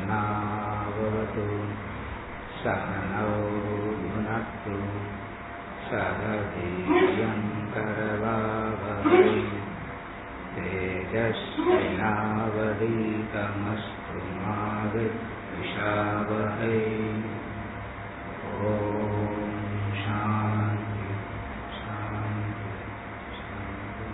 सहनावतु सहनौ भुनक्तु सह वीर्यङ्करवावहै तेजस्विनावधीतमस्तु मा विद्विषावहै। ॐ शान्ति शान्ति शान्ति।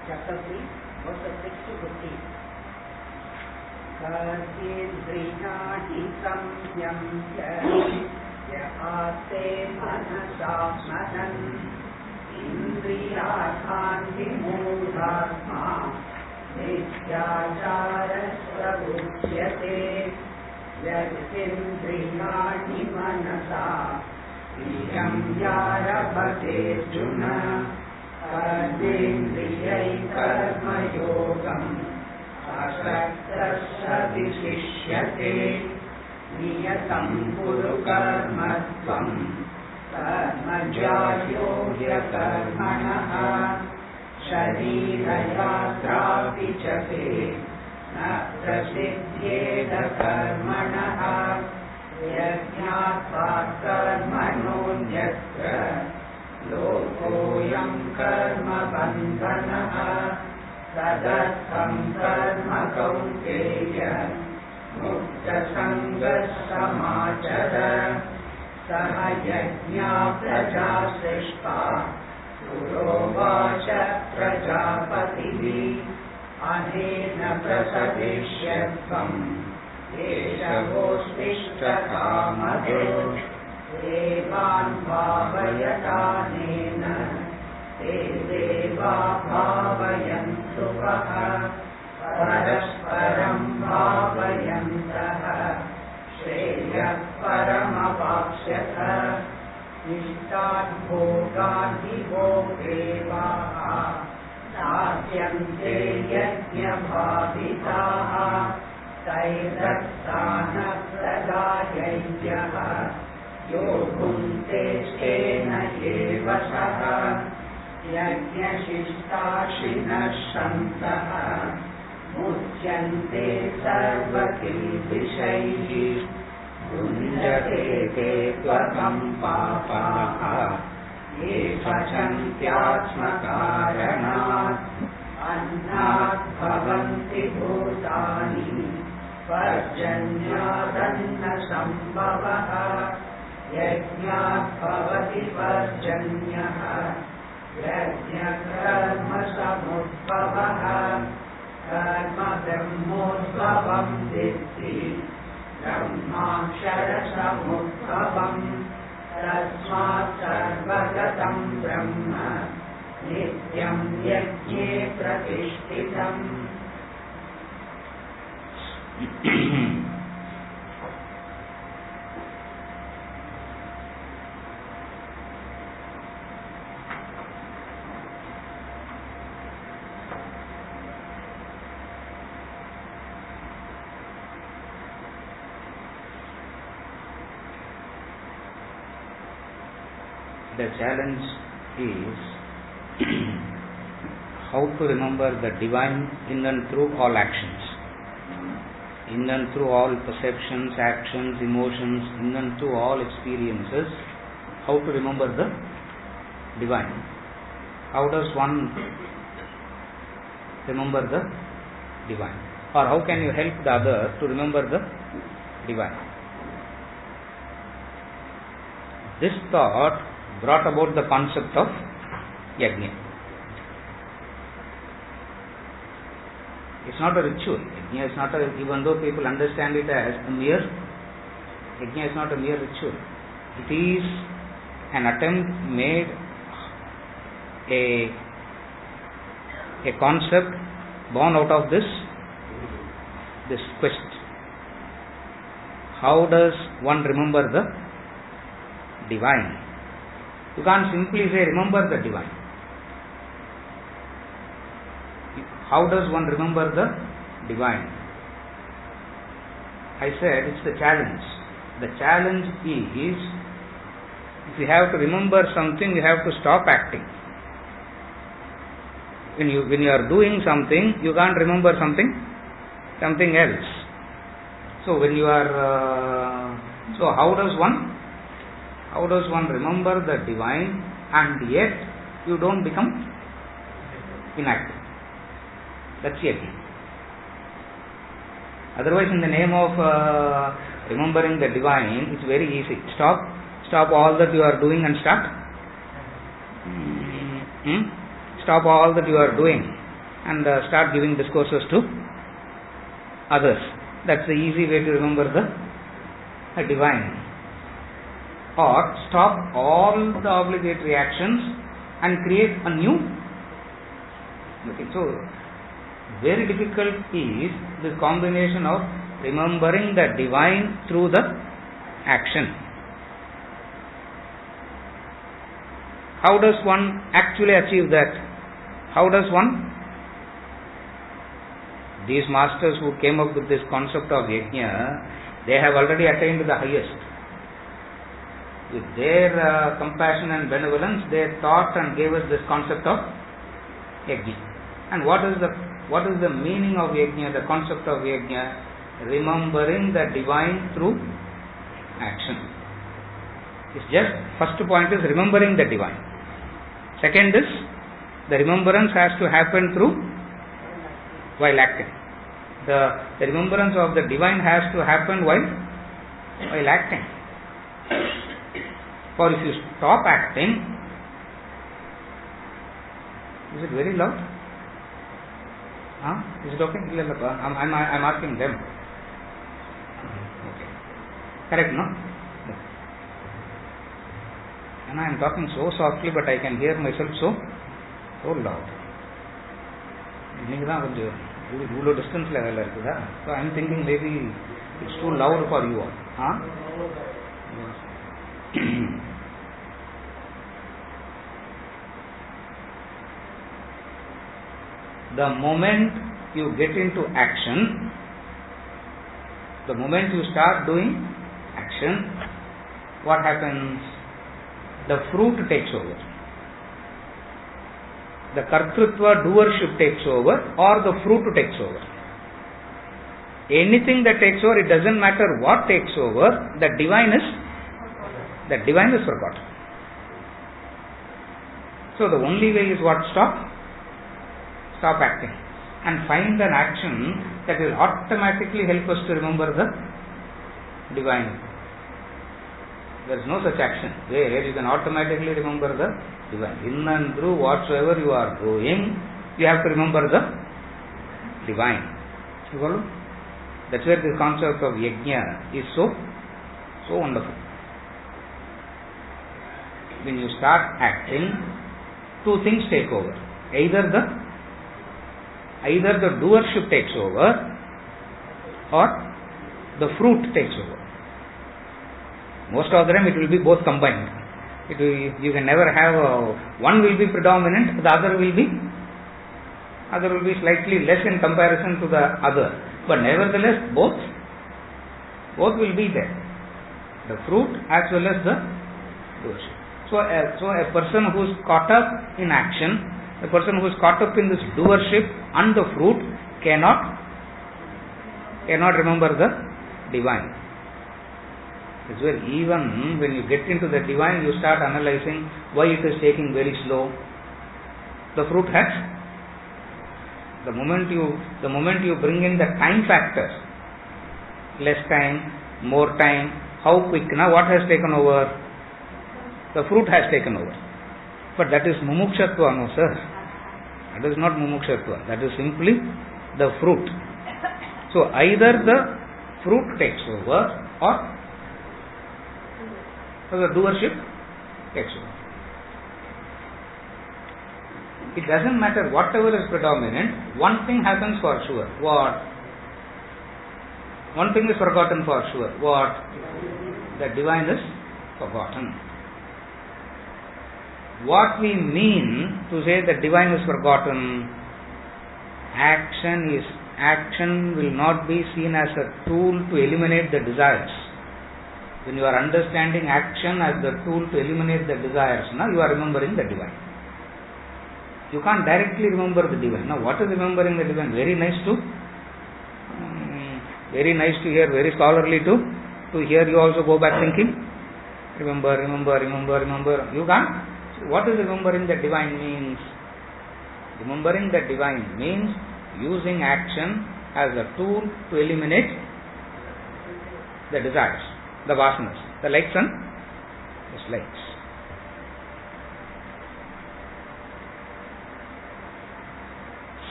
Chapter 3, verses 6 to 15. Sarvendriyaణि samyamya yaste manasa smaran indriyarthan vimudhatma nityacharasya uchyate yasindriyaణि manasa iyamyarabhate arjuna कर्मेन्द्रियै कर्मयोगम् असक्तः विशिष्यते नियतं कुरु कर्म त्वं कर्मज्यायो ह्यकर्मणः शरीरयात्रापि च ते न प्रसिद्ध्येद कर्मणः यज्ञात्वा कर्मणोऽन्यत्र लोकोऽयं कर्म बन्धनः तदर्थं कर्म कौन्तेय मुक्तसङ्गः समाचर सह यज्ञा प्रजा सृष्टा पुरोवाच प्रजापतिः अनेन प्रसविष्यत्वम् एषवोऽस्तिष्ठ कामधे देवान् भावयतानेन ते देवा भावयन्तु वः परस्परं भावयन्तः श्रेयः परमवाप्स्यथ इष्टान् भोगान् हि वो देवाः दास्यन्ते यज्ञभाविताः तैर्दत्तानः प्रदायैभ्यः यो भुङ्क्ते तेन एव सः यज्ञशिष्टाशिनः सन्तः मुच्यन्ते सर्वकिल्बिषैः भुञ्जते ते त्वकं पापाः ये पचन्त्यात्मकारणात् अन्नात् भवन्ति भूतानि पर्जन्यादन्नसम्भवः यज्ञात् भवति पर्जन्यः यज्ञकर्मसमुद्भवः कर्म ब्रह्मोद्भवं विद्धि ब्रह्माक्षरसमुद्भवम् तस्मात् सर्वगतं ब्रह्म नित्यं यज्ञे प्रतिष्ठितम्। The challenge is how to remember the divine in and through all actions, in and through all perceptions, actions, emotions, in and through all experiences. How to remember the divine? How does one remember the divine? Or how can you help the other to remember the divine? This thought brought about the concept of yajna. It's not a ritual. Yajna is not a, even though people understand it as a mere, yajna is not a mere ritual. It is an attempt made, a concept born out of this quest. How does one remember the divine? You can't simply say remember the divine. How does one remember the divine? I said it's the challenge. The challenge is, if you have to remember something, you have to stop acting. When you are doing something, you can't remember something else. So when you are, so how does one remember the divine and yet you don't become inactive? That's yajna. Otherwise, in the name of remembering the divine, it's very easy. Stop all that you are doing and start. Stop all that you are doing and start giving discourses to others. That's the easy way to remember the divine. Or stop all the obligatory actions and create a new. Okay, so very difficult is the combination of remembering the divine through the action. How does one actually achieve that? How does one? These masters who came up with this concept of yajna, they have already attained the highest. With their compassion and benevolence, they thought and gave us this concept of yajna. And what is the meaning of yajna, the concept of yajna? Remembering the divine through action. It's just, first point is remembering the divine. Second is, the remembrance has to happen through while acting. The remembrance of the divine has to happen while acting. For if you stop acting, is it very loud? Is it okay? I'm asking them. Okay. Correct, no? And I am talking so softly, but I can hear myself so loud. நீங்க தான் கொஞ்சம் இவ்வளோ டிஸ்டன்ஸில் வேலை இருக்குதா? So I am thinking maybe it's too loud for you all. The moment you get into action, the moment you start doing action, what happens? The fruit takes over. The kartrutva, doership takes over, or the fruit takes over. Anything that takes over, it doesn't matter what takes over, the divine is forgotten. So the only way is what? Stop acting and find an action that will automatically help us to remember the divine. There is no such action where you can automatically remember the divine. In and through whatsoever you are doing, you have to remember the divine. You follow? That's where the concept of yajna is so wonderful. When you start acting, two things take over. Either the doership takes over or the fruit takes over. Most of the time it will be both combined. You can never have one will be predominant, the other will be slightly less in comparison to the other. But nevertheless both will be there. The fruit as well as the doership. So a person who is caught up in action, a person who is caught up in this doership and the fruit cannot remember the divine. It's where even when you get into the divine, you start analyzing why it is taking very slow. The fruit has. The moment you bring in the time factor, less time, more time, how quick, now what has taken over? The fruit has taken over. But that is mumukshatva, no sir. That is not mumukshatva. That is simply the fruit. So either the fruit takes over or the doership takes over. It doesn't matter whatever is predominant, one thing happens for sure. What? One thing is forgotten for sure. What? The divine is forgotten. What we mean to say the divine is forgotten, action will not be seen as a tool to eliminate the desires. When you are understanding action as the tool to eliminate the desires, now you are remembering the divine. You can't directly remember the divine. Now what is remembering the divine? Very nice to hear, very scholarly to hear. You also go back thinking, remember. You can't. What is remembering the divine means? Remembering the divine means using action as a tool to eliminate the desires, the vasanas, the likes and dislikes.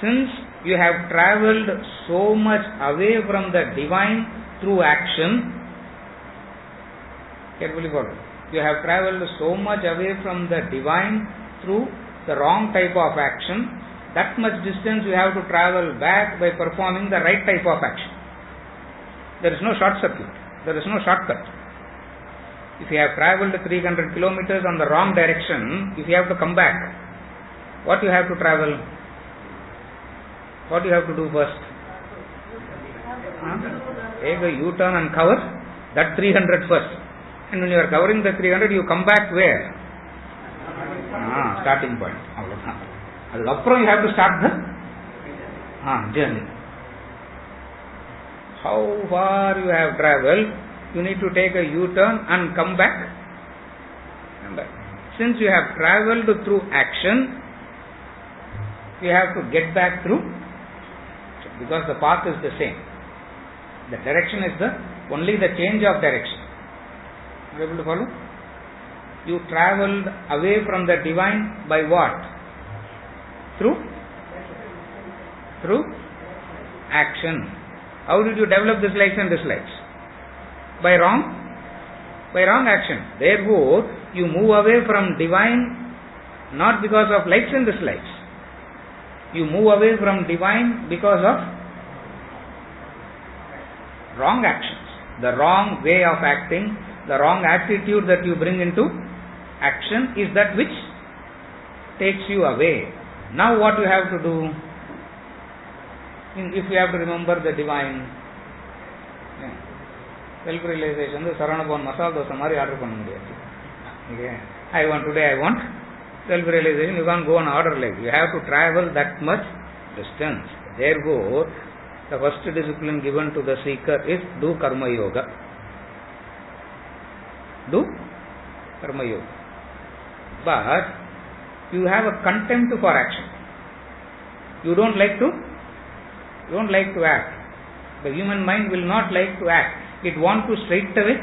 Since you have travelled so much away from the divine through action, carefully follow. You have travelled so much away from the divine through the wrong type of action, that much distance you have to travel back by performing the right type of action. There is no short circuit. There is no shortcut. If you have travelled 300 kilometers on the wrong direction, if you have to come back, what you have to travel? What do you have to do first? Take a U-turn and cover that 300 first. And when you are covering the 300, you come back where? Starting point. Adukappuram you have to start the journey. How far you have travelled, you need to take a U-turn and come back. Since you have travelled through action, you have to get back through, because the path is the same. The direction is only the change of direction. Are you able to follow? You travelled away from the divine by what? Through action. How did you develop these likes and dislikes? By wrong action. Therefore, you move away from divine not because of likes and dislikes. You move away from divine because of wrong actions. The wrong way of acting, the wrong attitude that you bring into action is that which takes you away. Now what you have to do? If you have to remember the divine, self-realization, the Saranabhavan masala dosa mari order panna mudiyadhu. Okay. I want self-realization. You can't go on order like. You have to travel that much distance. Therefore, the first discipline given to the seeker is do karma yoga. Do karma yoga. But you have a contempt for action. You don't like to act. The human mind will not like to act. It wants to straight away.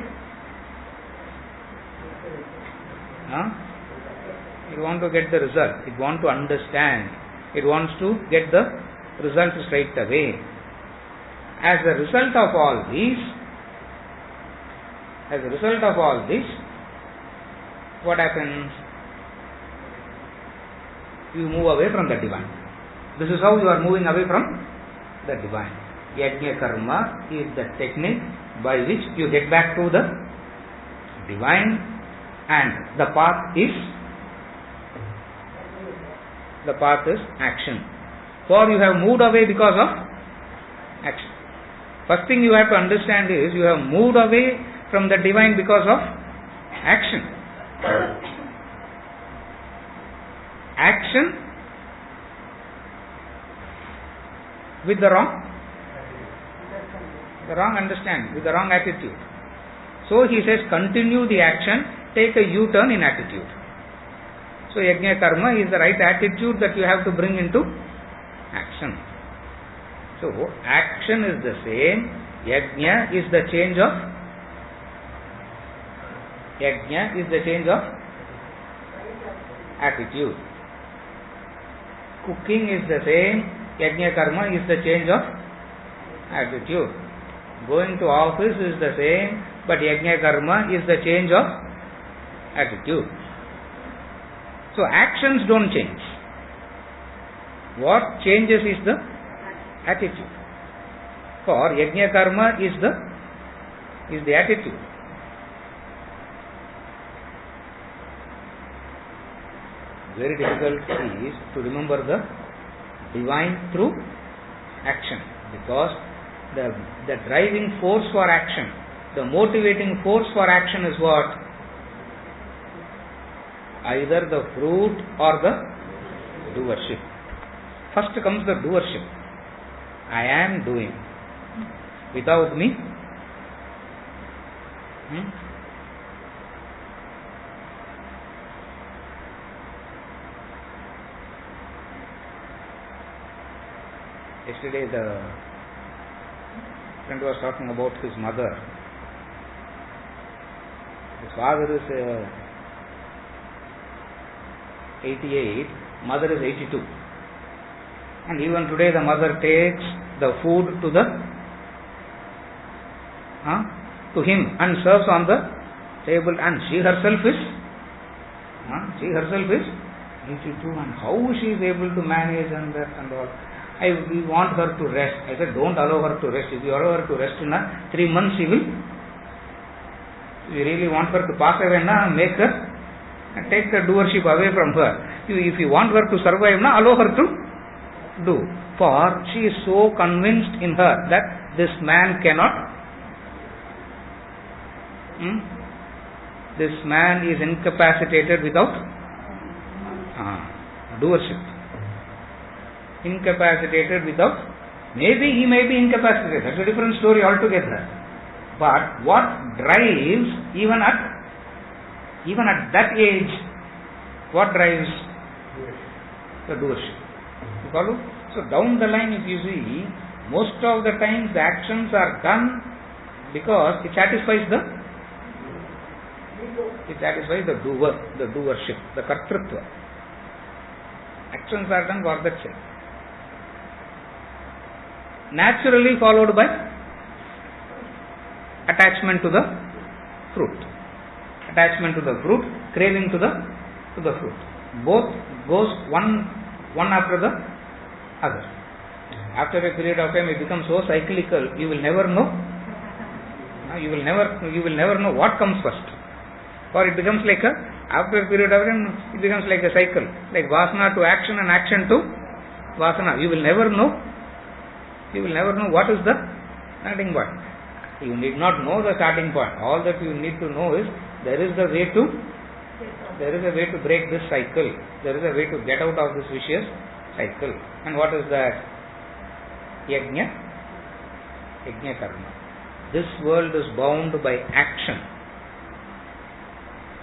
It wants to get the result. It wants to understand. It wants to get the result straight away. As a result of all this, what happens? You move away from the divine. This is how you are moving away from the divine. Yajna karma is the technique by which you get back to the divine, and the path is action. For you have moved away because of action. First thing you have to understand is you have moved away from the divine because of action. Action with the wrong understanding, with the wrong attitude. So he says, continue the action, take a U-turn in attitude. So yajna karma is the right attitude that you have to bring into action. So action is the same. Yajna is the change of attitude. Cooking is the same. Yajna karma is the change of attitude. Going to office is the same, but yajna karma is the change of attitude. So actions don't change. What changes is the attitude. For yajna karma is the attitude. Very difficult is to remember the divine through action, because the driving force for action The motivating force for action is what? Either the fruit or the doership. First comes the doership. I am doing. Without me, yesterday the friend was talking about his mother. His father is 88, mother is 82. And even today the mother takes the food to him and serves on the table, and she herself is 82, and how she is able to manage and that and all. We want her to rest. I said, don't allow her to rest. If you allow her to rest in 3 months, she will. If you really want her to pass away, make her and take the doership away from her. If you want her to survive, allow her to do. For she is so convinced in her that this man cannot. This man is incapacitated without doership. Incapacitated without, maybe he may be incapacitated, that's a different story altogether. But what drives, even at that age, what drives? The doership. You follow? So down the line, if you see, most of the times the actions are done because it satisfies the doer, the doership, the kartrutva. Actions are done for that sake. Naturally followed by attachment to the fruit. Attachment to the fruit, craving to the fruit. Both goes one after the other. After a period of time, it becomes so cyclical. You will never know. You will never know what comes first. Or it becomes like after a period of time, it becomes like a cycle, like vasana to action and action to vasana. You will never know what is the starting point. You need not know the starting point. All that you need to know is there is a way to break this cycle. There is a way to get out of this vicious cycle. And what is that? Yajna karma. This world is bound by action.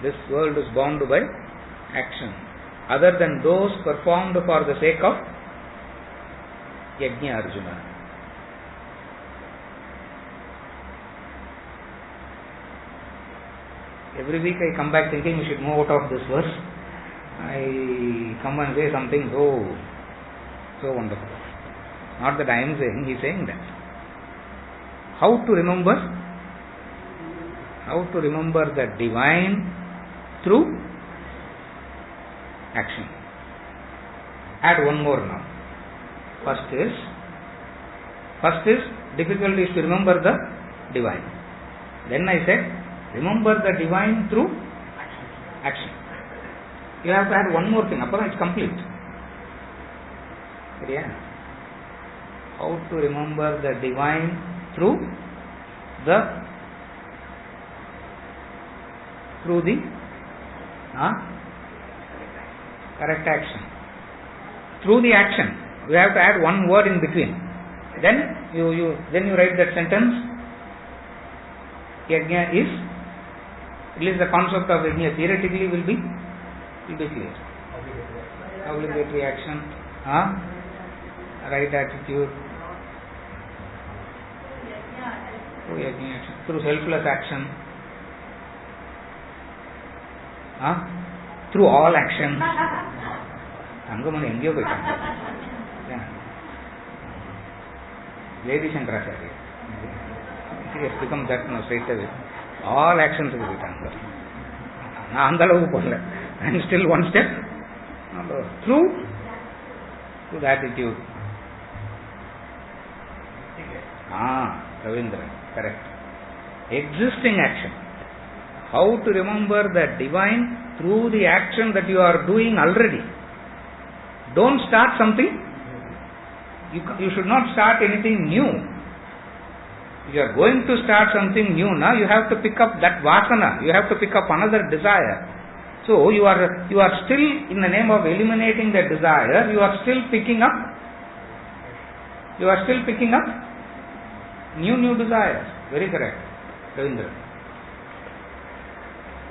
This world is bound by action. Other than those performed for the sake of Yajna Arjuna. Every week I come back thinking we should move out of this verse. I come and say something so wonderful. Not that I am saying, he is saying that. How to remember the divine through action. Add one more now. First is difficulty is to remember the divine. Then I said, remember the divine through action. You have to add one more thing, apart it's complete. Yeah. How to remember the divine through the correct action. Through the action, you have to add one word in between. Then you write that sentence. Yajna is, at least the concept of yajna theoretically will be clear. Obligatory action, right attitude, through selfless action, through all action. Lady Shankaracharya. He has become that straight away. All actions will be done. I am still one step through the attitude. Ravindra, correct. Existing action. How to remember the divine through the action that you are doing already. Don't start something. You should not start anything new. If you are going to start something new now, you have to pick up that vasana. You have to pick up another desire. So you are still, in the name of eliminating the desire, you are still picking up new desires. Very correct, Ravindra.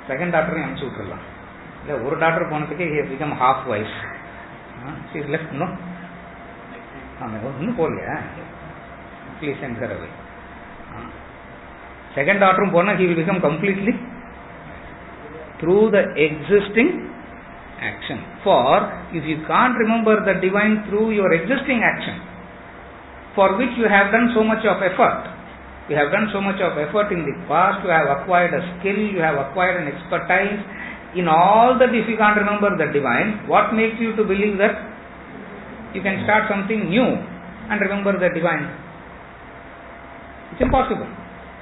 Second daughter I am suitable. One daughter he has become half wise. She is left, no? Please send her away. Second daughter he will become completely through the existing action. For if you can't remember the divine through your existing action, for which you have done so much of effort, you have done so much of effort in the past, you have acquired a skill, you have acquired an expertise, in all that if you can't remember the divine, what makes you to believe that you can start something new and remember the divine? It's impossible.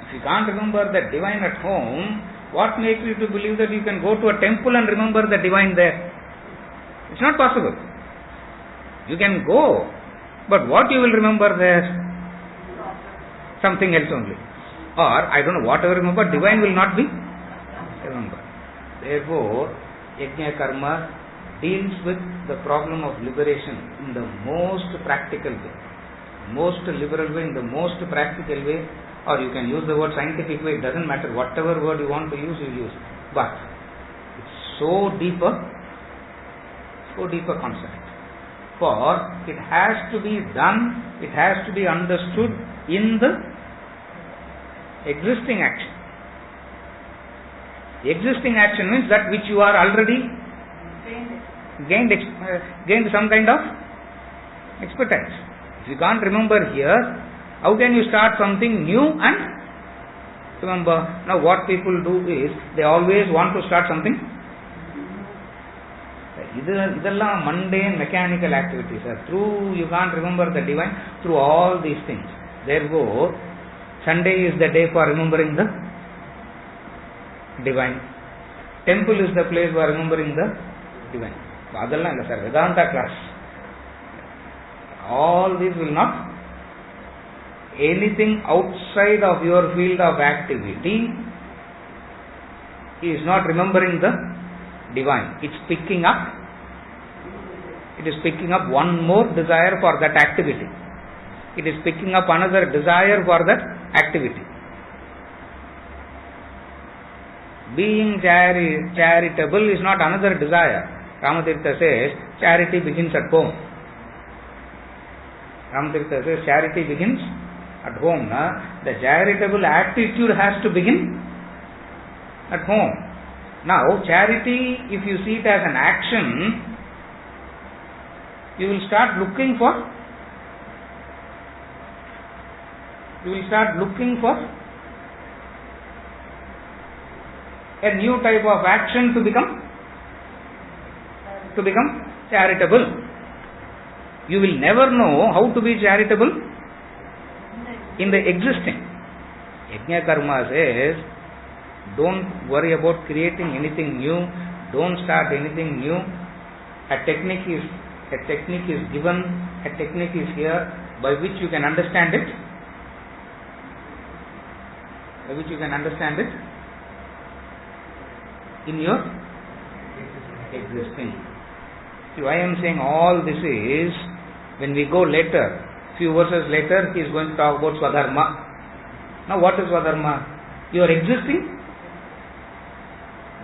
If you can't remember the divine at home, what makes you to believe that you can go to a temple and remember the divine there? It's not possible. You can go, but what you will remember there? Something else only. Or, I don't know, whatever you remember, divine will not be remembered. Therefore, Yajna Karma deals with the problem of liberation in the most practical way, most liberal way, in the most practical way, or you can use the word scientific way, it doesn't matter, whatever word you want to use, you use. But it's so deeper concept. For it has to be done, it has to be understood in the existing action. Existing action means that which you are already gained some kind of expertise. If you can't remember here, how can you start something new and remember? Now what people do is, they always want to start something. Idella mundane mechanical activities. Through you can't remember the divine, through all these things. Therefore, Sunday is the day for remembering the divine. Temple is the place for remembering the divine. Adalla illa sir, Vedanta class. All these will not. Anything outside of your field of activity is not remembering the divine. It's picking up. It is picking up one more desire for that activity. It is picking up another desire for that activity. Being charitable is not another desire. Ramatirtha says, charity begins at home. Ramatirtha says, charity begins at home. The charitable attitude has to begin at home. Now, charity, if you see it as an action, you will start looking for a new type of action to become charitable. You will never know how to be charitable in the existing. Yajna Karma says, don't worry about creating anything new, don't start anything new. A technique is given, a technique is here by which you can understand it. In your existing. See, why I am saying all this is, when we go later, few verses later, he is going to talk about Swadharma. Now what is Swadharma? You are existing.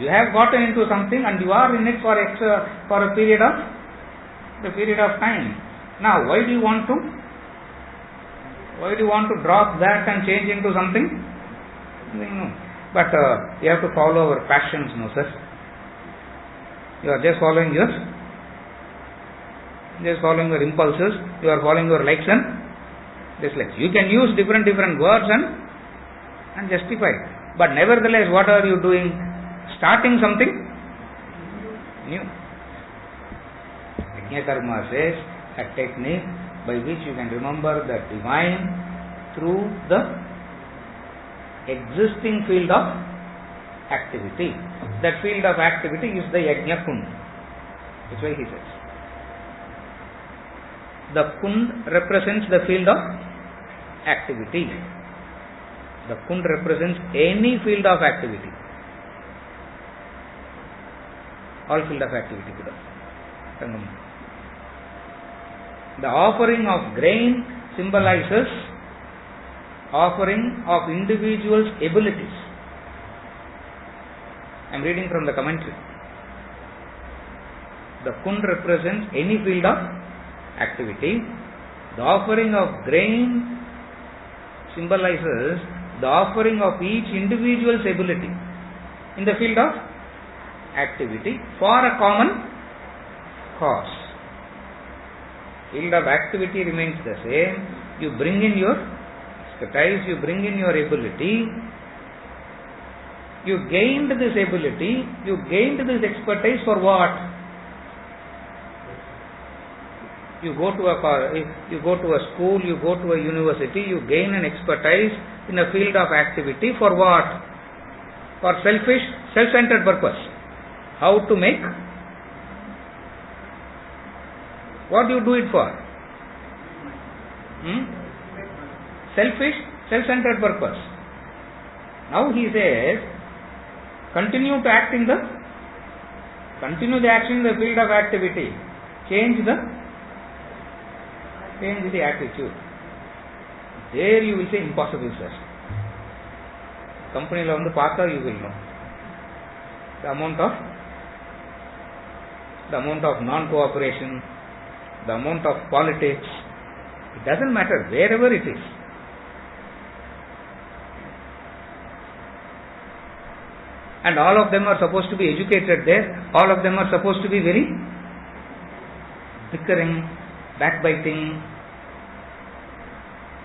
You have gotten into something and you are in it for a period of time. Now why do you want to drop that and change into something? No. But you have to follow our passions, no sir. You are just following your impulses, you are following your likes and dislikes. You can use different words and justify it. But nevertheless, what are you doing? Starting something new. Yajna Karma says, a technique by which you can remember the divine through the existing field of activity. That field of activity is the Yajna Kund. That's why he says. The Kund represents the field of activity. The Kund represents any field of activity. All field of activity. The offering of grain symbolizes offering of individuals' abilities. I am reading from the commentary. The Kund represents any field of activity. The offering of grain symbolizes the offering of each individual's ability in the field of activity for a common cause. Field of activity remains the same. You bring in your expertise, you bring in your ability. You gained this ability, you gained this expertise for what? You go to a school, you go to a university, you gain an expertise in a field of activity for what? For selfish, self-centered purpose. How to make? What do you do it for? Selfish, self-centered purpose. Now he says, continue the action in the field of activity. Change the attitude. There you will say impossible, sir. Company la vandu paatha you will know. The amount of non-cooperation, the amount of politics, it doesn't matter wherever it is. And all of them are supposed to be educated there. All of them are supposed to be very bickering, backbiting,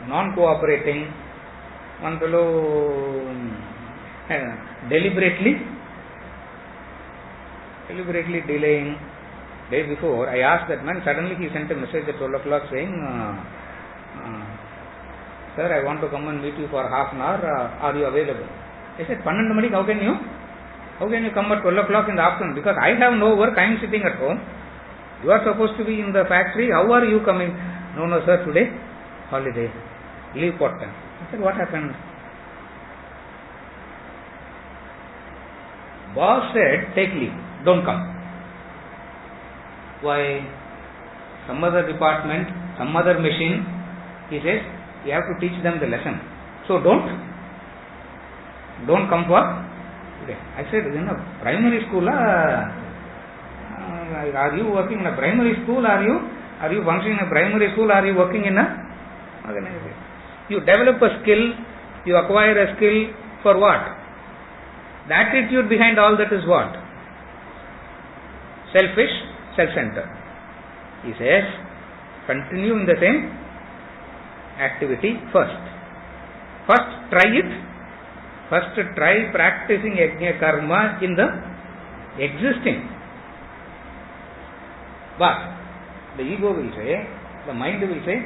non-cooperating. One fellow deliberately delaying. Day before, I asked that man, suddenly he sent a message at 12 o'clock saying, sir, I want to come and meet you for half an hour, are you available? I said, 12 Manik, how can you come at 12 o'clock in the afternoon? Because I have no work, I am sitting at home. You are supposed to be in the factory, how are you coming? No, sir, today, holiday, leave for time. I said, what happened? Boss said, take leave, don't come. Why? Some other department, some other machine, he says, you have to teach them the lesson. So don't come for today. I said, in a primary school, are you working in a primary school? Are you functioning in a primary school? Are you working in a organization? You develop a skill, you acquire a skill for what? The attitude behind all that is what? Selfish, self-centered. He says, continue in the same activity first. First try it. First try practicing yajna karma in the existing. But the ego will say, the mind will say,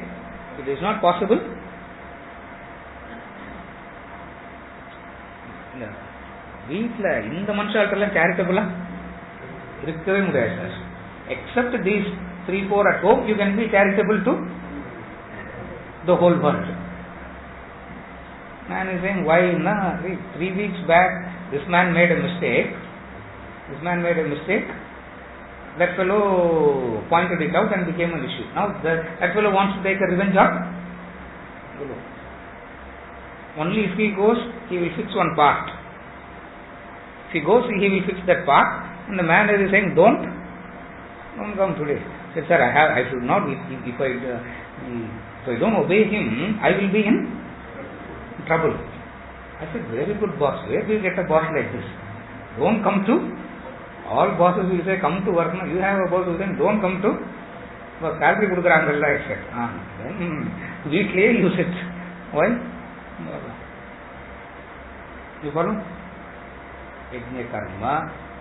it is not possible. வீட்டில் இந்த மனுஷால்ட்டெல்லாம் சேரிட்டபிளா இருக்கவே முடியாது sir. Except these 3-4 at home, you can be charitable to the whole world. Man is saying, why? 3 weeks back, this man made a mistake. That fellow pointed it out and became an issue. Now that fellow wants to take a revenge on. Only if he goes, he will fix one part. If he goes, he will fix that part. And the man is saying, don't come today. He said, sir, I should not. If I don't obey him, I will be in trouble. I said, very good boss. Where do you get a boss like this? Don't come to. All bosses will say, come to work. No, you have a boss who says, don't come to. Salary kudukrangalla, I said. Then weekly you sit. Why? You follow? Yajna karma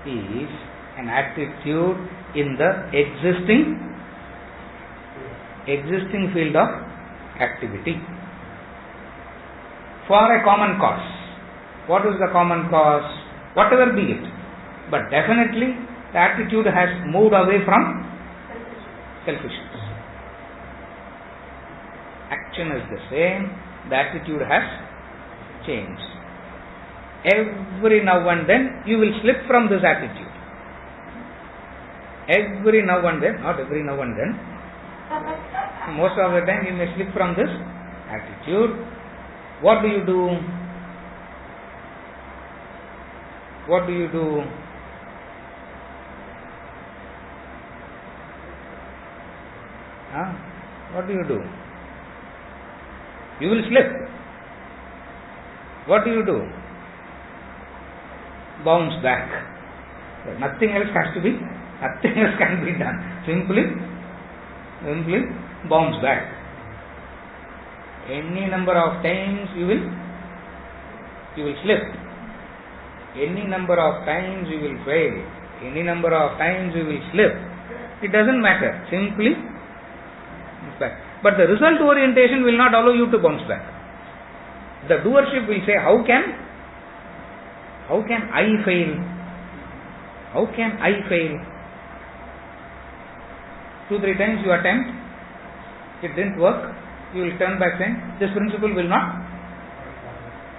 is an attitude in the existing field of activity for a common cause. What is the common cause? Whatever be it. But definitely the attitude has moved away from selfishness. Action is the same, the attitude has change. Every now and then you will slip from this attitude. Every now and then, not every now and then, most of the time you may slip from this attitude. What do you do? What do you do? What do you do? You will slip. What do you do? Bounce back. Nothing else has to be, nothing else can be done. Simply bounce back. Any number of times you will slip. Any number of times you will fail. Any number of times you will slip. It doesn't matter. Simply bounce back. But the result orientation will not allow you to bounce back. The doership will say, how can I fail? How can I fail? 2-3 times you attempt, it didn't work, you will turn back saying, this principle will not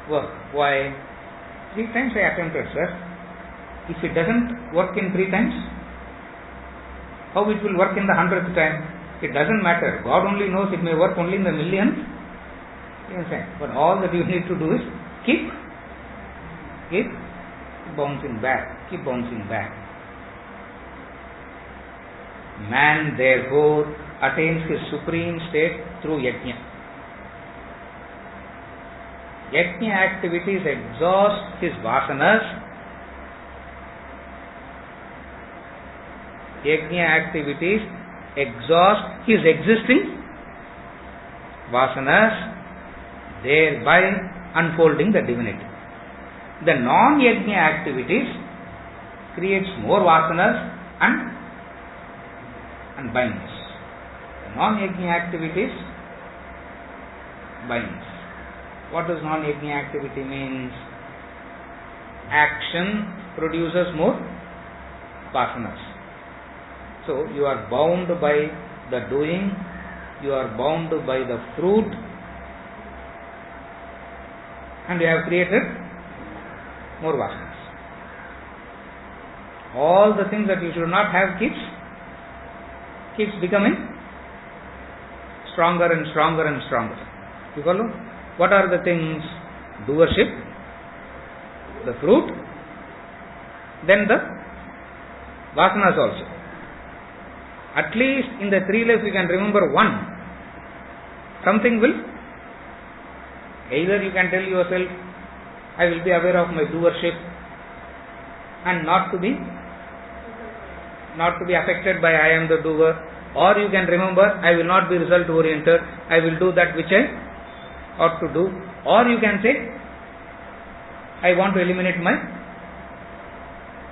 work. Why? 3 times I attempted, sir. If it doesn't work in 3 times, how it will work in the 100th time? It doesn't matter. God only knows it may work only in the millionth. But all that you need to do is keep bouncing back. Keep bouncing back. Man therefore attains his supreme state through yajna. Yajna activities exhaust his vasanas. Yajna activities exhaust his existing vasanas, thereby unfolding the divinity. The non-yajna activities creates more vasanas and binds. The non-yajna activities binds. What does non-yajna activity means? Action produces more vasanas. So you are bound by the doing, you are bound by the fruit, and you have created more vasanas. All the things that you should not have keeps becoming stronger and stronger and stronger. You follow? What are the things? Doership, the fruit, then the vasanas also. At least in the 3 lives you can remember one. Something will, either you can tell yourself, I will be aware of my doership and not to be affected by I am the doer, or you can remember I will not be result oriented, I will do that which I ought to do, or you can say I want to eliminate my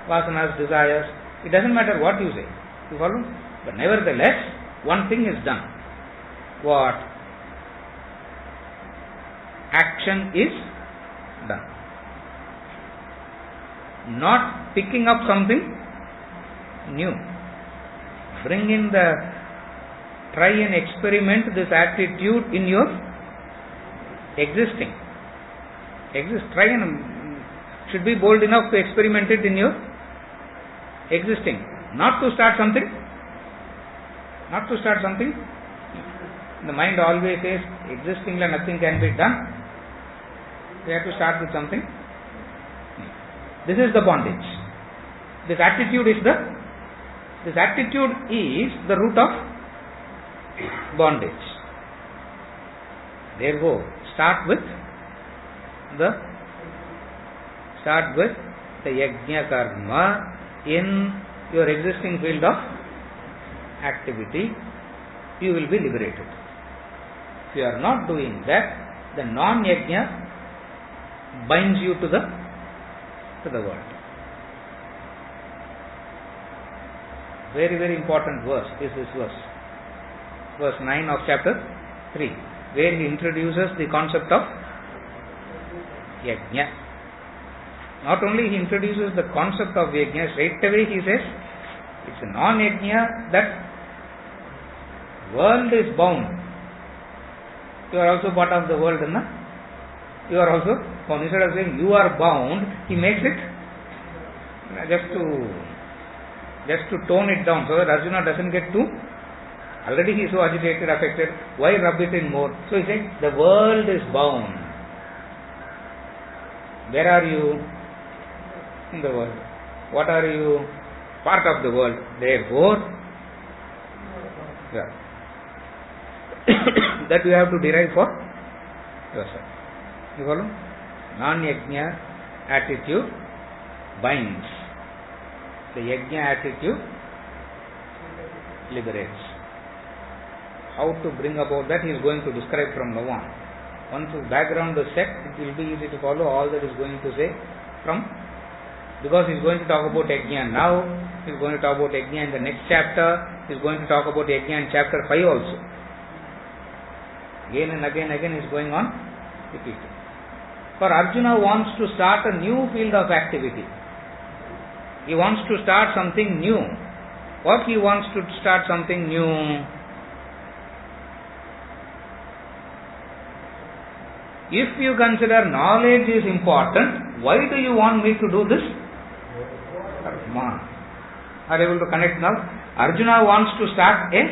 vasanas, desires. It doesn't matter what you say. You follow? But nevertheless, one thing is done. What? Action is done. Not picking up something new. Bring in try and experiment this attitude in your existing. Try and should be bold enough to experiment it in your existing. Not to start something. The mind always says, existing la nothing can be done. We have to start with something. This is the bondage. This attitude is the root of bondage. Therefore, start with the yajna karma in your existing field of activity. You will be liberated. If you are not doing that, the non-yajna binds you to the world. Very, very important verse is this verse. Verse 9 of chapter 3, where he introduces the concept of yajna. Not only he introduces the concept of yajna, straight away he says, it's a non-yajna that world is bound. You are also part of the world, You are also bound. Instead of saying you are bound, he makes it just to tone it down so that Arjuna doesn't get too. Already he is so agitated, affected. Why rub it in more? So he said, the world is bound. Where are you? In the world. What are you? Part of the world. Therefore, yeah. that you have to derive for yourself. You follow? Non-yajna attitude binds. The yajna attitude liberates. How to bring about that he is going to describe from now on. Once the background is set, it will be easy to follow all that he is going to say from, because he is going to talk about yajna now, he is going to talk about yajna in the next chapter, he is going to talk about yajna in chapter 5 also. Again and again he is going on repeating. For Arjuna wants to start a new field of activity. He wants to start something new. What he wants to start something new? If you consider knowledge is important, why do you want me to do this? Karma. Are you able to connect now? Arjuna wants to start a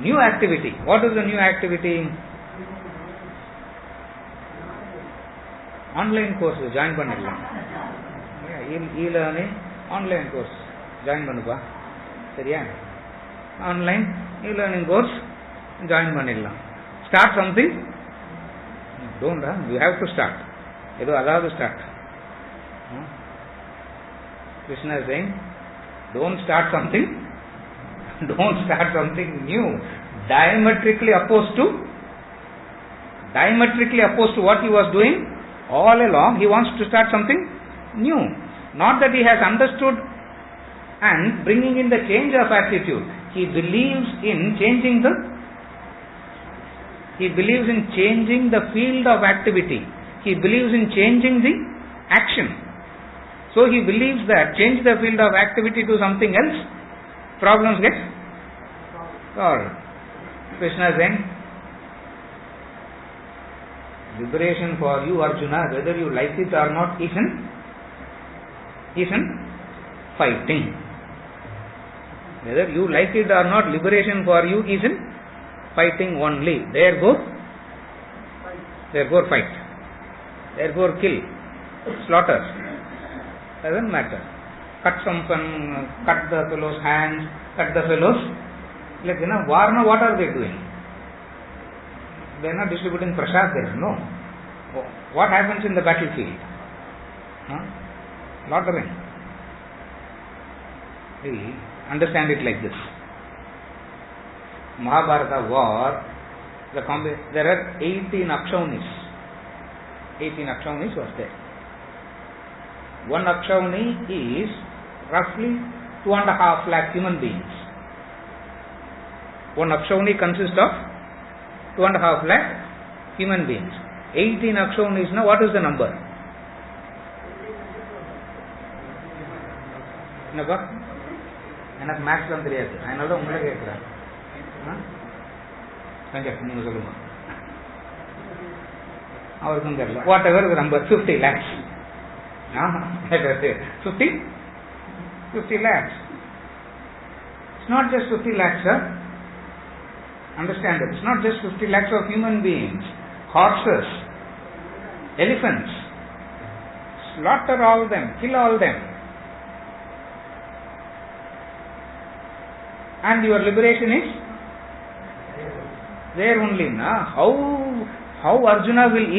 new activity. What is the new activity? Online course join பண்ணிடலாம். E-learning online course join பண்ணுப்பா. சரியா? Online e-learning course join பண்ணிடலாம். Start something? Don't, you have to start. ஏதோ அதாவது start. Krishna is saying, don't start something new. Diametrically opposed to what he was doing all along. He wants to start something new. Not that he has understood and bringing in the change of attitude. He believes in changing the field of activity. He believes in changing the action. So he believes that change the field of activity to something else, problems get solved. Krishna is saying, liberation for you, Arjuna, whether you like it or not, is in fighting. Whether you like it or not, liberation for you is in fighting only. Therefore fight. Therefore kill. Slaughter. Doesn't matter. Cut the fellow's hands, cut the fellow's legs. War, what are they doing? They are not distributing prasad there. No. What happens in the battlefield? Slaughtering. We understand it like this. Mahabharata war, there are 18 Akshaunis. 18 Akshaunis was there. One Akshauni is roughly 2.5 lakh human beings. One Akshauni consists of 2.5 lakh human beings. 18 Akshaunis, now what is the number? எனக்கு maths தான் தெரியாது, அதனால தான் உங்களே கேட்குறேன். நீங்கள் சொல்லுங்க. அவருக்கும் தெரியல. What ever number 50 lakhs. 50 lakhs. It's not just 50 lakhs, sir. Understand it. It's not just 50 lakhs of human beings. Horses, elephants. Slaughter all them, kill all them. And your liberation is there only. How Arjuna will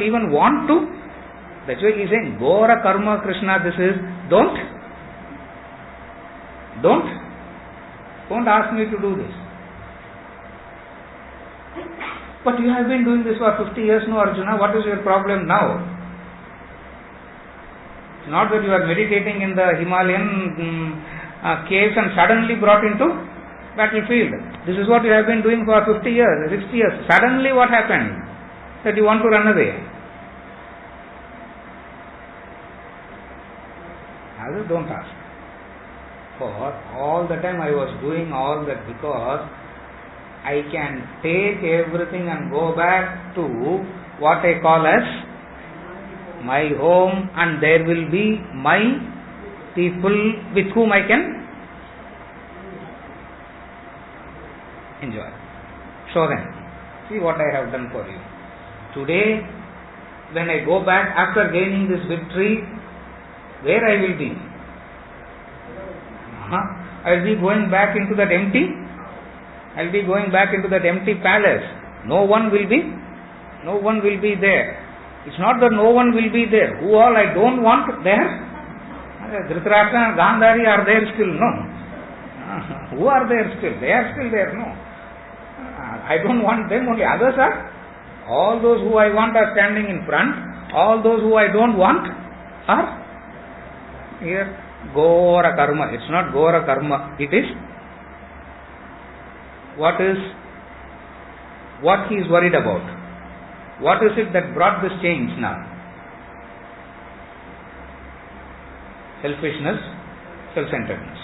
even want to? That's why he is saying, Gora Karma Krishna, this is, don't ask me to do this. But you have been doing this for 50 years now, Arjuna. What is your problem now? It's not that you are meditating in the Himalayan caves and suddenly brought into battlefield. This is what you have been doing for 50 years, 60 years. Suddenly what happened? That you want to run away. Others don't ask. For all the time I was doing all that because I can take everything and go back to what I call as my home, and there will be my people with whom I can enjoy. So then, see what I have done for you. Today, when I go back after gaining this victory, where I will be? I will be going back into that empty. I will be going back into that empty palace. No one will be there. It's not that no one will be there. Who all I don't want there? Dhritarashtra and Gandhari are there still? No. Who are there still? They are still there? No. I don't want them only. Others are? All those who I want are standing in front. All those who I don't want are here. Gora karma. It's not Gora karma. It is what he is worried about. What is it that brought this change now? Selfishness, self-centeredness.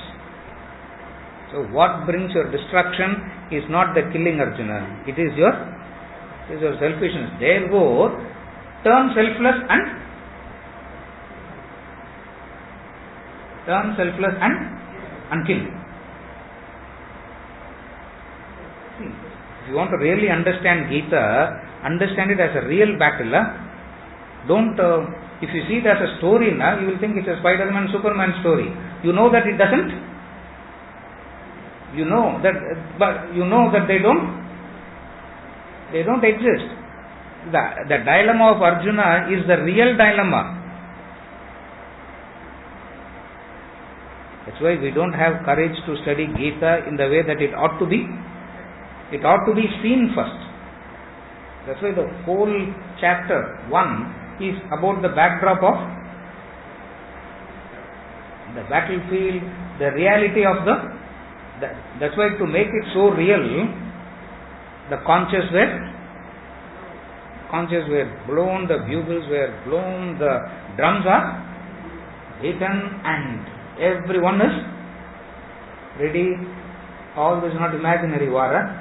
So what brings your destruction is not the killing Arjuna. It is your selfishness. Therefore, turn selfless and kill. See, if you want to really understand Gita, understand it as a real battle. Don't. If you see it as a story now, you will think it's a Spider-Man, Superman story. You know that it doesn't. You know that, but you know that they don't exist. The dilemma of Arjuna is the real dilemma. That's why we don't have courage to study Gita in the way that it ought to be. It ought to be seen first. That's why the whole chapter 1 is about the backdrop of the battlefield, the reality of that's why to make it so real, the conches were blown, the bugles were blown, the drums are beaten, and everyone is ready. All this is not imaginary war.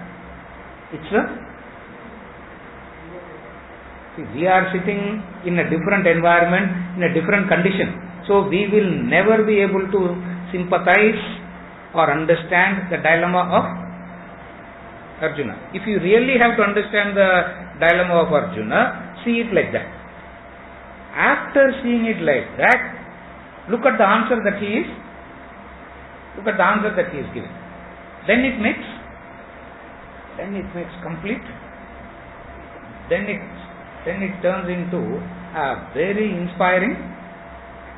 We are sitting in a different environment, in a different condition. So we will never be able to sympathize or understand the dilemma of Arjuna. If you really have to understand the dilemma of Arjuna, see it like that. After seeing it like that, look at the answer that he is giving. Then it makes complete. Then it turns into a very inspiring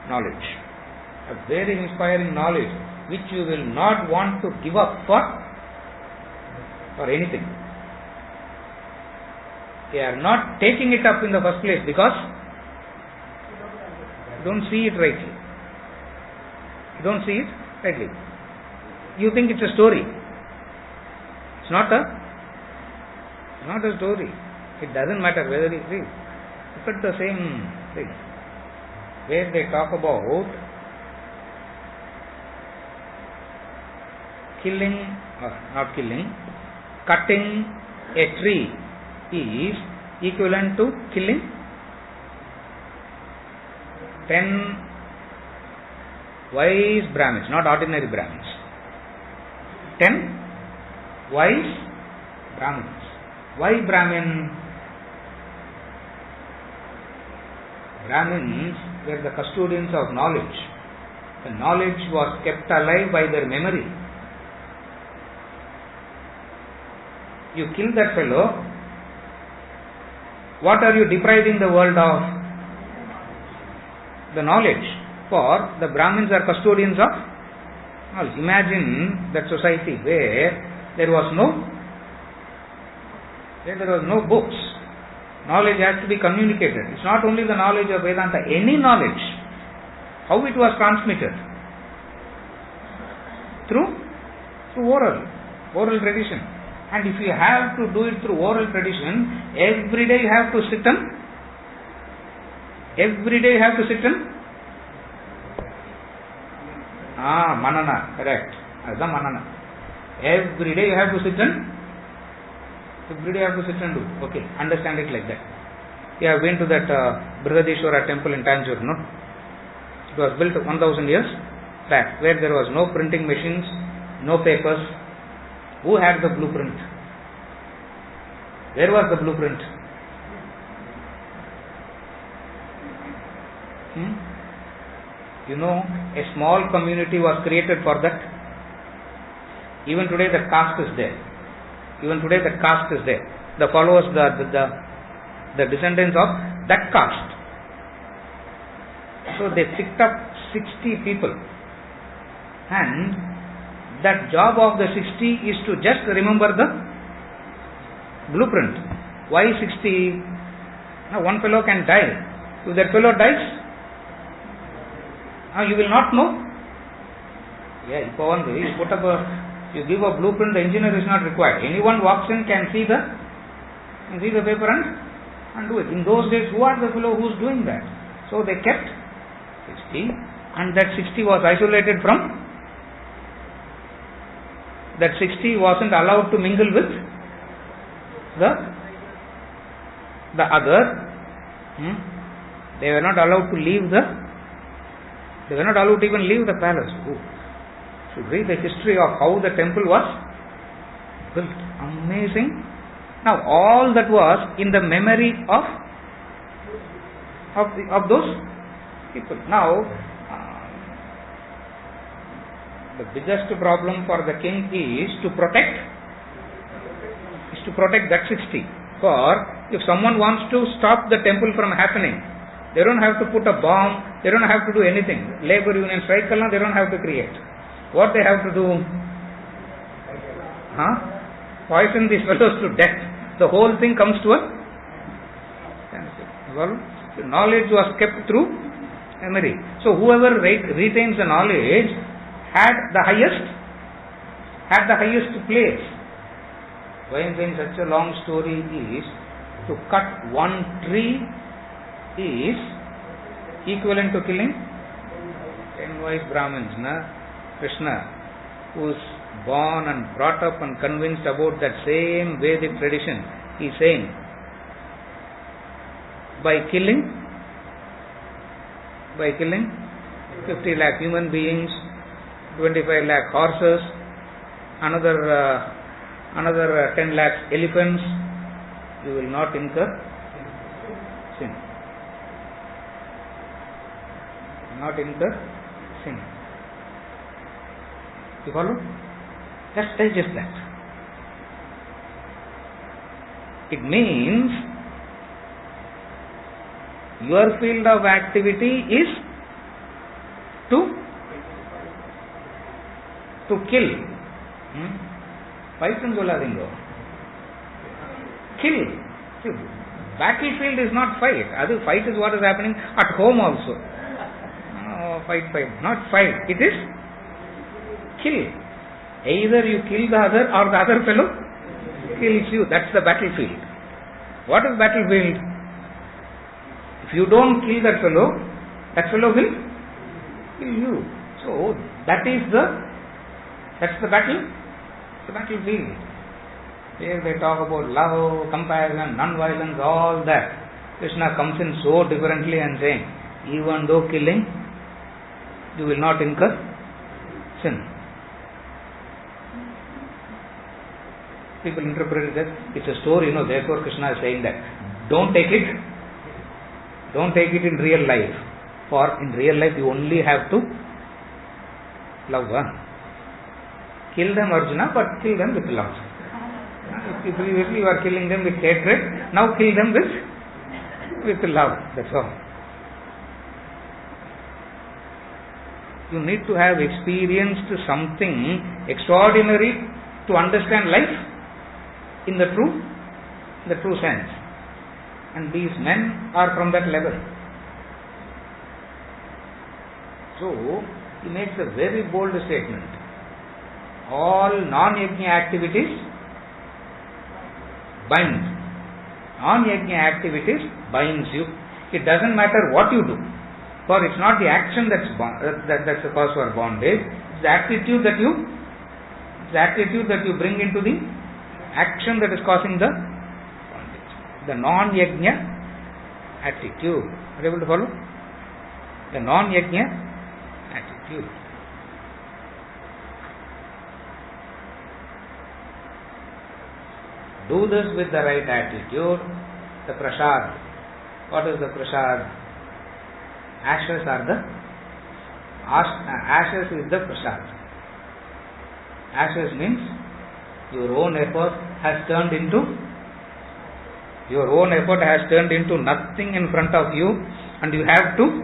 knowledge. A very inspiring knowledge which you will not want to give up for anything. They are not taking it up in the first place because you don't see it rightly. You think it's a story. It's not a story. It doesn't matter whether it is. Look at the same thing where they talk about cutting a tree is equivalent to killing 10 wise Brahmins, not ordinary Brahmins. 10 wise Brahmins. Why Brahmin? Brahmins were the custodians of knowledge. The knowledge was kept alive by their memory. You kill that fellow, what are you depriving the world of? The knowledge. For the Brahmins are custodians of knowledge. Imagine that society where there was no books. Knowledge has to be communicated. It's not only the knowledge of Vedanta, any knowledge. How it was transmitted? Through oral tradition. And if you have to do it through oral tradition, every day you have to sit and manana, correct. That's the manana. Every day you have to sit and Every day you have to sit and do. Okay, understand it like that. You have been to that Brihadishwara temple in Tanjore, no? It was built 1000 years back, where there was no printing machines, no papers. Who had the blueprint? Where was the blueprint? You know, a small community was created for that. Even today the caste is there. Even today the caste is there. The followers, the descendants of that caste. So they picked up 60 people. And that job of the 60 is to just remember the blueprint. Why 60? Now one fellow can die. If that fellow dies, you will not know. Yeah, you give a blueprint, the engineer is not required. Anyone walks in can see the paper and do it. In those days, who are the fellow who is doing that? So they kept 60, and that 60 was isolated from. That 60 wasn't allowed to mingle with the other. They were not allowed to leave They were not allowed to even leave the palace. Should read the history of how the temple was built. Amazing. Now all that was in the memory of those people. Now the biggest problem for the king is to protect that 60. For if someone wants to stop the temple from happening, they don't have to put a bomb, they don't have to do anything. Labor union strike, they don't have to create. What they have to do? Poison these fellows to death. The whole thing comes to a well, the knowledge was kept through memory. So whoever retains the knowledge had the highest place. Why I am saying such a long story is, to cut one tree is equivalent to killing 10 wise Brahmins. Krishna, who is born and brought up and convinced about that same Vedic tradition, he is saying, by killing 50 lakh human beings, 25 lakh horses, another 10 lakh elephants, you will not incur sin. Not incur sin. You follow? Just digest that. It means your field of activity is to kill. Fight and soladingo. Kill. Battlefield is not fight. Other fight is what is happening at home also. Fight. Not fight. It is kill. Either you kill the other or the other fellow kills you. That's the battlefield. What is battlefield? If you don't kill that fellow will kill you. So that's the battlefield. Here they talk about love, compassion, non-violence, all that. Krishna comes in so differently and saying, even though killing, you will not incur sin. People interpret it as it's a story, therefore Krishna is saying that. Don't take it in real life. For in real life you only have to love one. Kill them, Arjuna, but kill them with love. If previously you are killing them with hatred, now kill them with love. That's all. You need to have experienced something extraordinary to understand life in the true sense. And these men are from that level. So, he makes a very bold statement. All non-yajna activities bind. Non-yajna activities binds you. It doesn't matter what you do. For it's not the action that's the cause for bondage. It's the attitude that you bring into the action that is causing the bondage. The non-yajna attitude. Are you able to follow? The non-yajna attitude. Do this with the right attitude. The prasad. What is the prasad? Ashes are the ashes is the prasad. Ashes means your own effort has turned into nothing in front of you, and you have to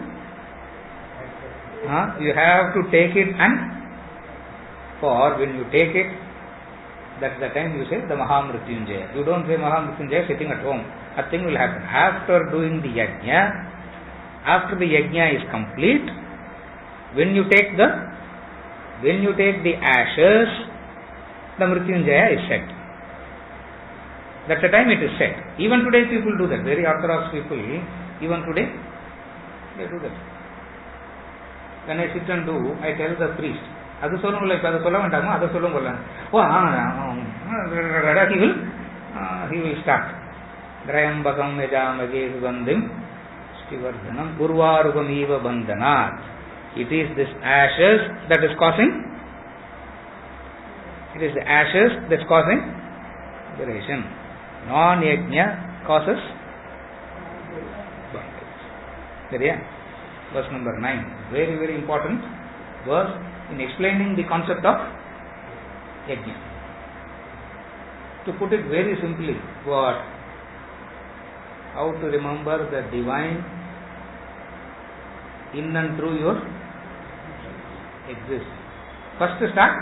take it, and for when you take it, that's the time you say the Mahamrityunjaya. You don't say Mahamrityunjaya sitting at home. Nothing will happen. After doing the yajna, after the yajna is complete, when you take the ashes, the Mrityunjaya is said. That's the time it is said. Even today people do that. Very orthodox people, even today, they do that. When I sit and do, I tell the priest, அது சொல்லுங்களா, இப்போ அதை சொல்ல வேண்டாமா, அதை சொல்லுங்களா. He will start. Drayambakam yajamage sugandhim stivardhanam urvarugam eva bandhanat. It is this ashes that is causing, it is the ashes that is causing liberation. Non-yajna causes bondage. சரியா? Verse number 9. Very, very important verse in explaining the concept of yajna. To put it very simply, what? How to remember the divine in and through your existence. First start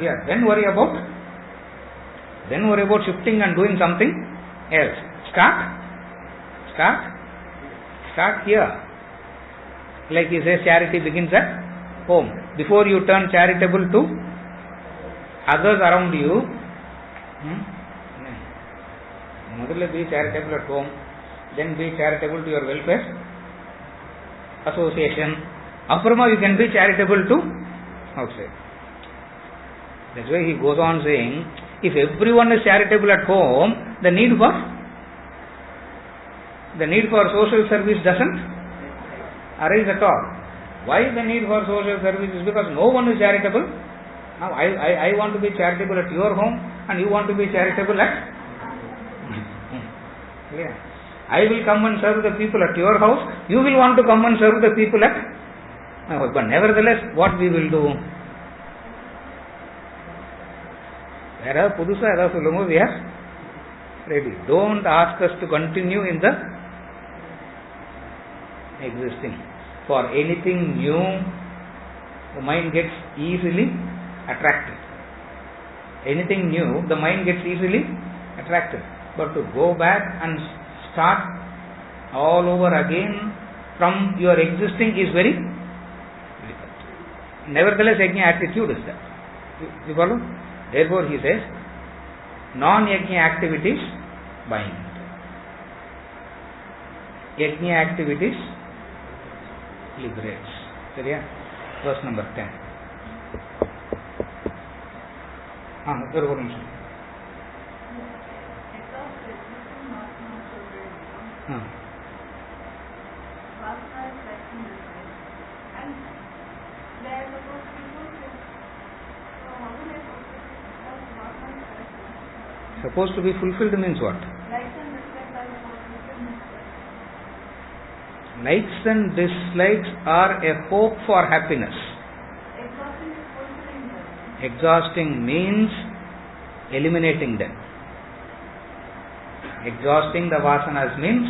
here. Then worry about shifting and doing something else. Start here. Like he says, charity begins at home. Before you turn charitable to others around you, முதல்ல be charitable at home, then be charitable to your welfare association. Afterwards you can be charitable to outside. That's why he goes on saying, if everyone is charitable at home, the need for social service doesn't arise at all. Why the need for social service is because no one is charitable. Now I want to be charitable at your home, and you want to be charitable at I will come and serve the people at your house, you will want to come and serve the people at my house. But nevertheless, what we will do? Wherever pudusa edha sollumo, we are ready. Don't ask us to continue in the existing. For anything new, the mind gets easily attracted. Anything new, the mind gets easily attracted. But to go back and start all over again from your existing is very difficult. Nevertheless, yajna attitude is that. You follow? Therefore, he says, non-yajna activities bind. Yajna activities liberates. Verse number 10. Supposed to be fulfilled means what? Likes and dislikes are a hope for happiness. Exhausting means eliminating them. Exhausting the vasanas means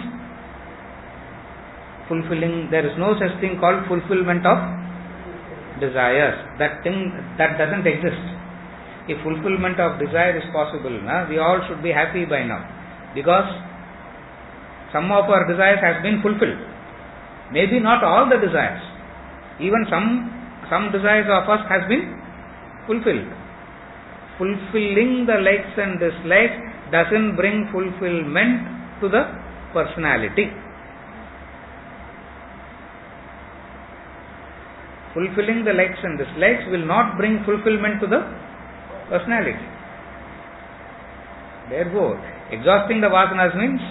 fulfilling. There is no such thing called fulfillment of desires. That thing that doesn't exist. If fulfillment of desire is possible, we all should be happy by now, because some of our desires has been fulfilled. Maybe not all the desires. Even some desires of us has been fulfilled. Fulfilling the likes and dislikes doesn't bring fulfillment to the personality. Fulfilling the likes and dislikes will not bring fulfillment to the personality. Therefore, exhausting the vasanas means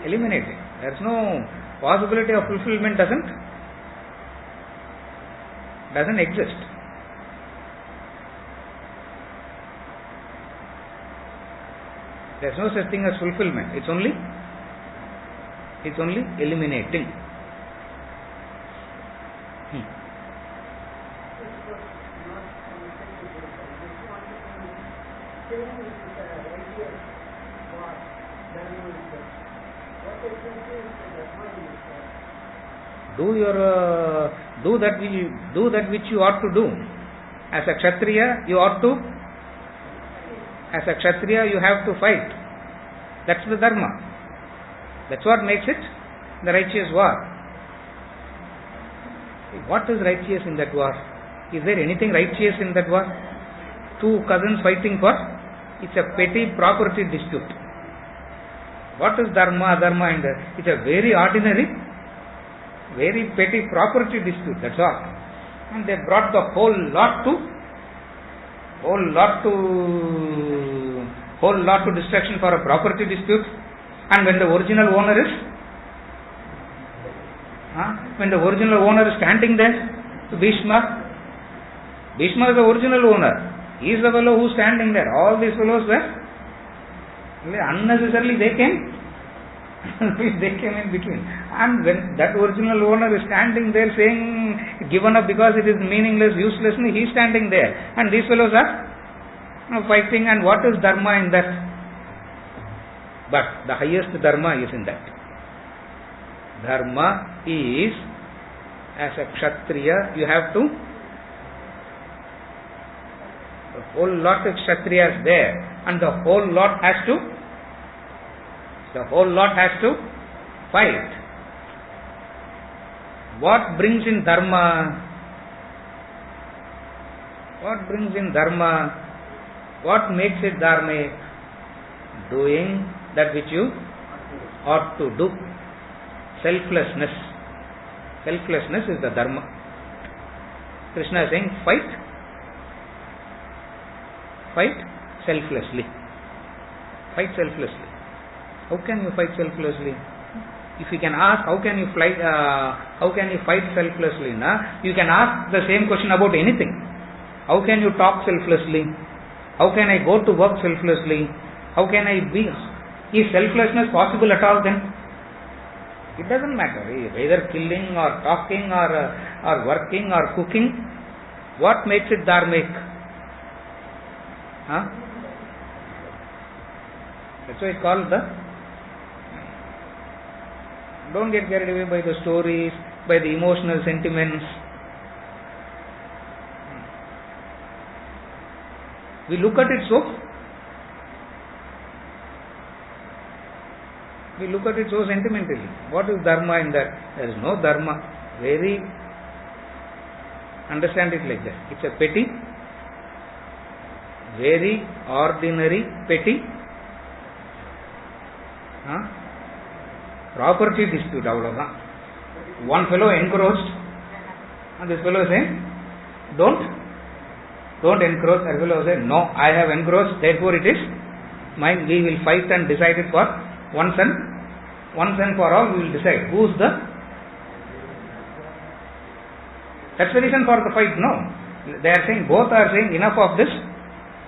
eliminating. There is no possibility of fulfillment doesn't exist. There is no such thing as fulfillment. It's only eliminating. Do that which you ought to do. As a Kshatriya, you have to fight. That's the dharma. That's what makes it the righteous war. What is righteous in that war? Is there anything righteous in that war? Two cousins fighting for? It's a petty property dispute. What is dharma, adharma in that? It's a very ordinary, very petty property dispute, that's all. And they brought the whole lot to destruction for a property dispute. And when the original owner is standing there, Bhishma is the original owner. He is the fellow who is standing there. All these fellows were unnecessarily they came in between. And when that original owner is standing there saying given up because it is meaningless, useless, he is standing there. And these fellows are fighting. And what is dharma in that? But the highest dharma is in that. Dharma is, as a Kshatriya, you have to, the whole lot of Kshatriyas there, and the whole lot has to fight. What brings in dharma? What makes it dharmic? Doing that which you ought to do. Selflessness is the dharma. Krishna is saying fight selflessly. How can you fight selflessly? If you can ask how can you fight selflessly, you can ask the same question about anything. How can you talk selflessly? How can I go to work selflessly? How can I be? Is selflessness possible at all then? It doesn't matter. Either killing or talking or working or cooking. What makes it dharmic? That's why it's called the... Don't get carried away by the stories, by the emotional sentiments. We look at it so sentimentally. What is dharma in that? There is no dharma. Understand it like that. It's a petty, very ordinary, petty property dispute. One fellow encroached, and this fellow is saying, don't encroach. That fellow says, no, I have encroached, therefore it is mine. We will fight and decide it for once and for all. We will decide who is the... That's the reason for the fight. No, they are saying, both are saying enough of this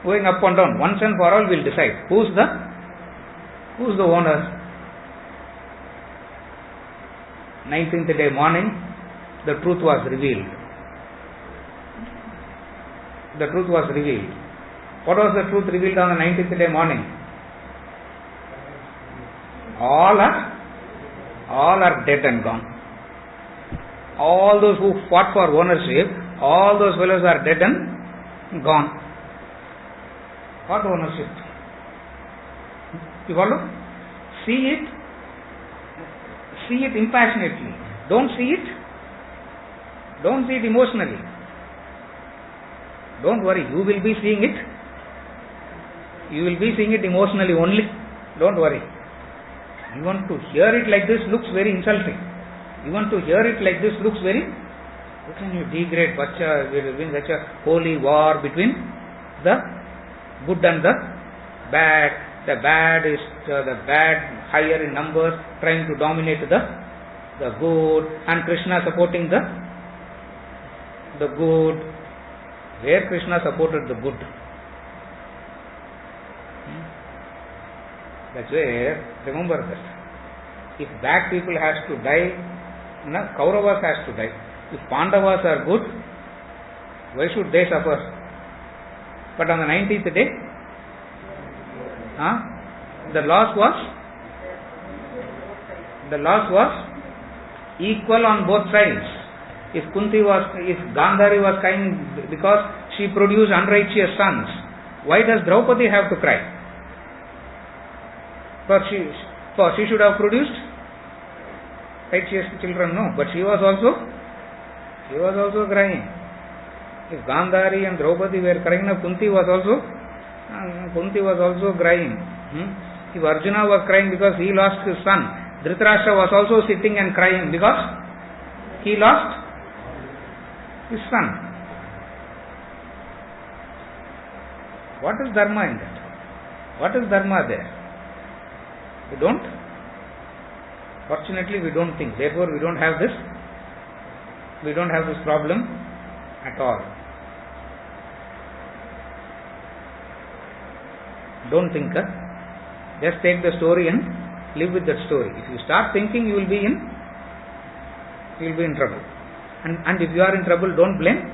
going up and down. Once and for all we will decide who is the owner. 19th day morning, the truth was revealed. What was the truth revealed on the 19th day morning? All are dead and gone. All those who fought for ownership, all those fellows are dead and gone. What ownership? You follow? See it impassionately. Don't see it emotionally. Don't worry, you will be seeing it emotionally only. Don't worry. You want to hear it like this looks very insulting. You want to hear it like this looks very... How can you degrade such a holy war between the good and the bad. The bad is the bad higher in numbers, trying to dominate the good, and Krishna supporting the good. Where Krishna supported the good? That's where, remember that. If bad people has to die, Kauravas has to die. If Pandavas are good, why should they suffer? But on the 19th day, the loss was equal on both sides. If Gandhari was crying because she produced unrighteous sons, why does Draupadi have to cry? For she should have produced righteous children, no. But she was also crying. If Gandhari and Draupadi were crying, Kunti was also crying. If Arjuna was crying because he lost his son, Dhritarashtra was also sitting and crying because he lost his son. What is dharma in that? What is dharma there? We don't. Fortunately, we don't think. Therefore, we don't have this problem at all. Don't think. Just take the story and live with that story. If you start thinking, you will be in trouble. And if you are in trouble, don't blame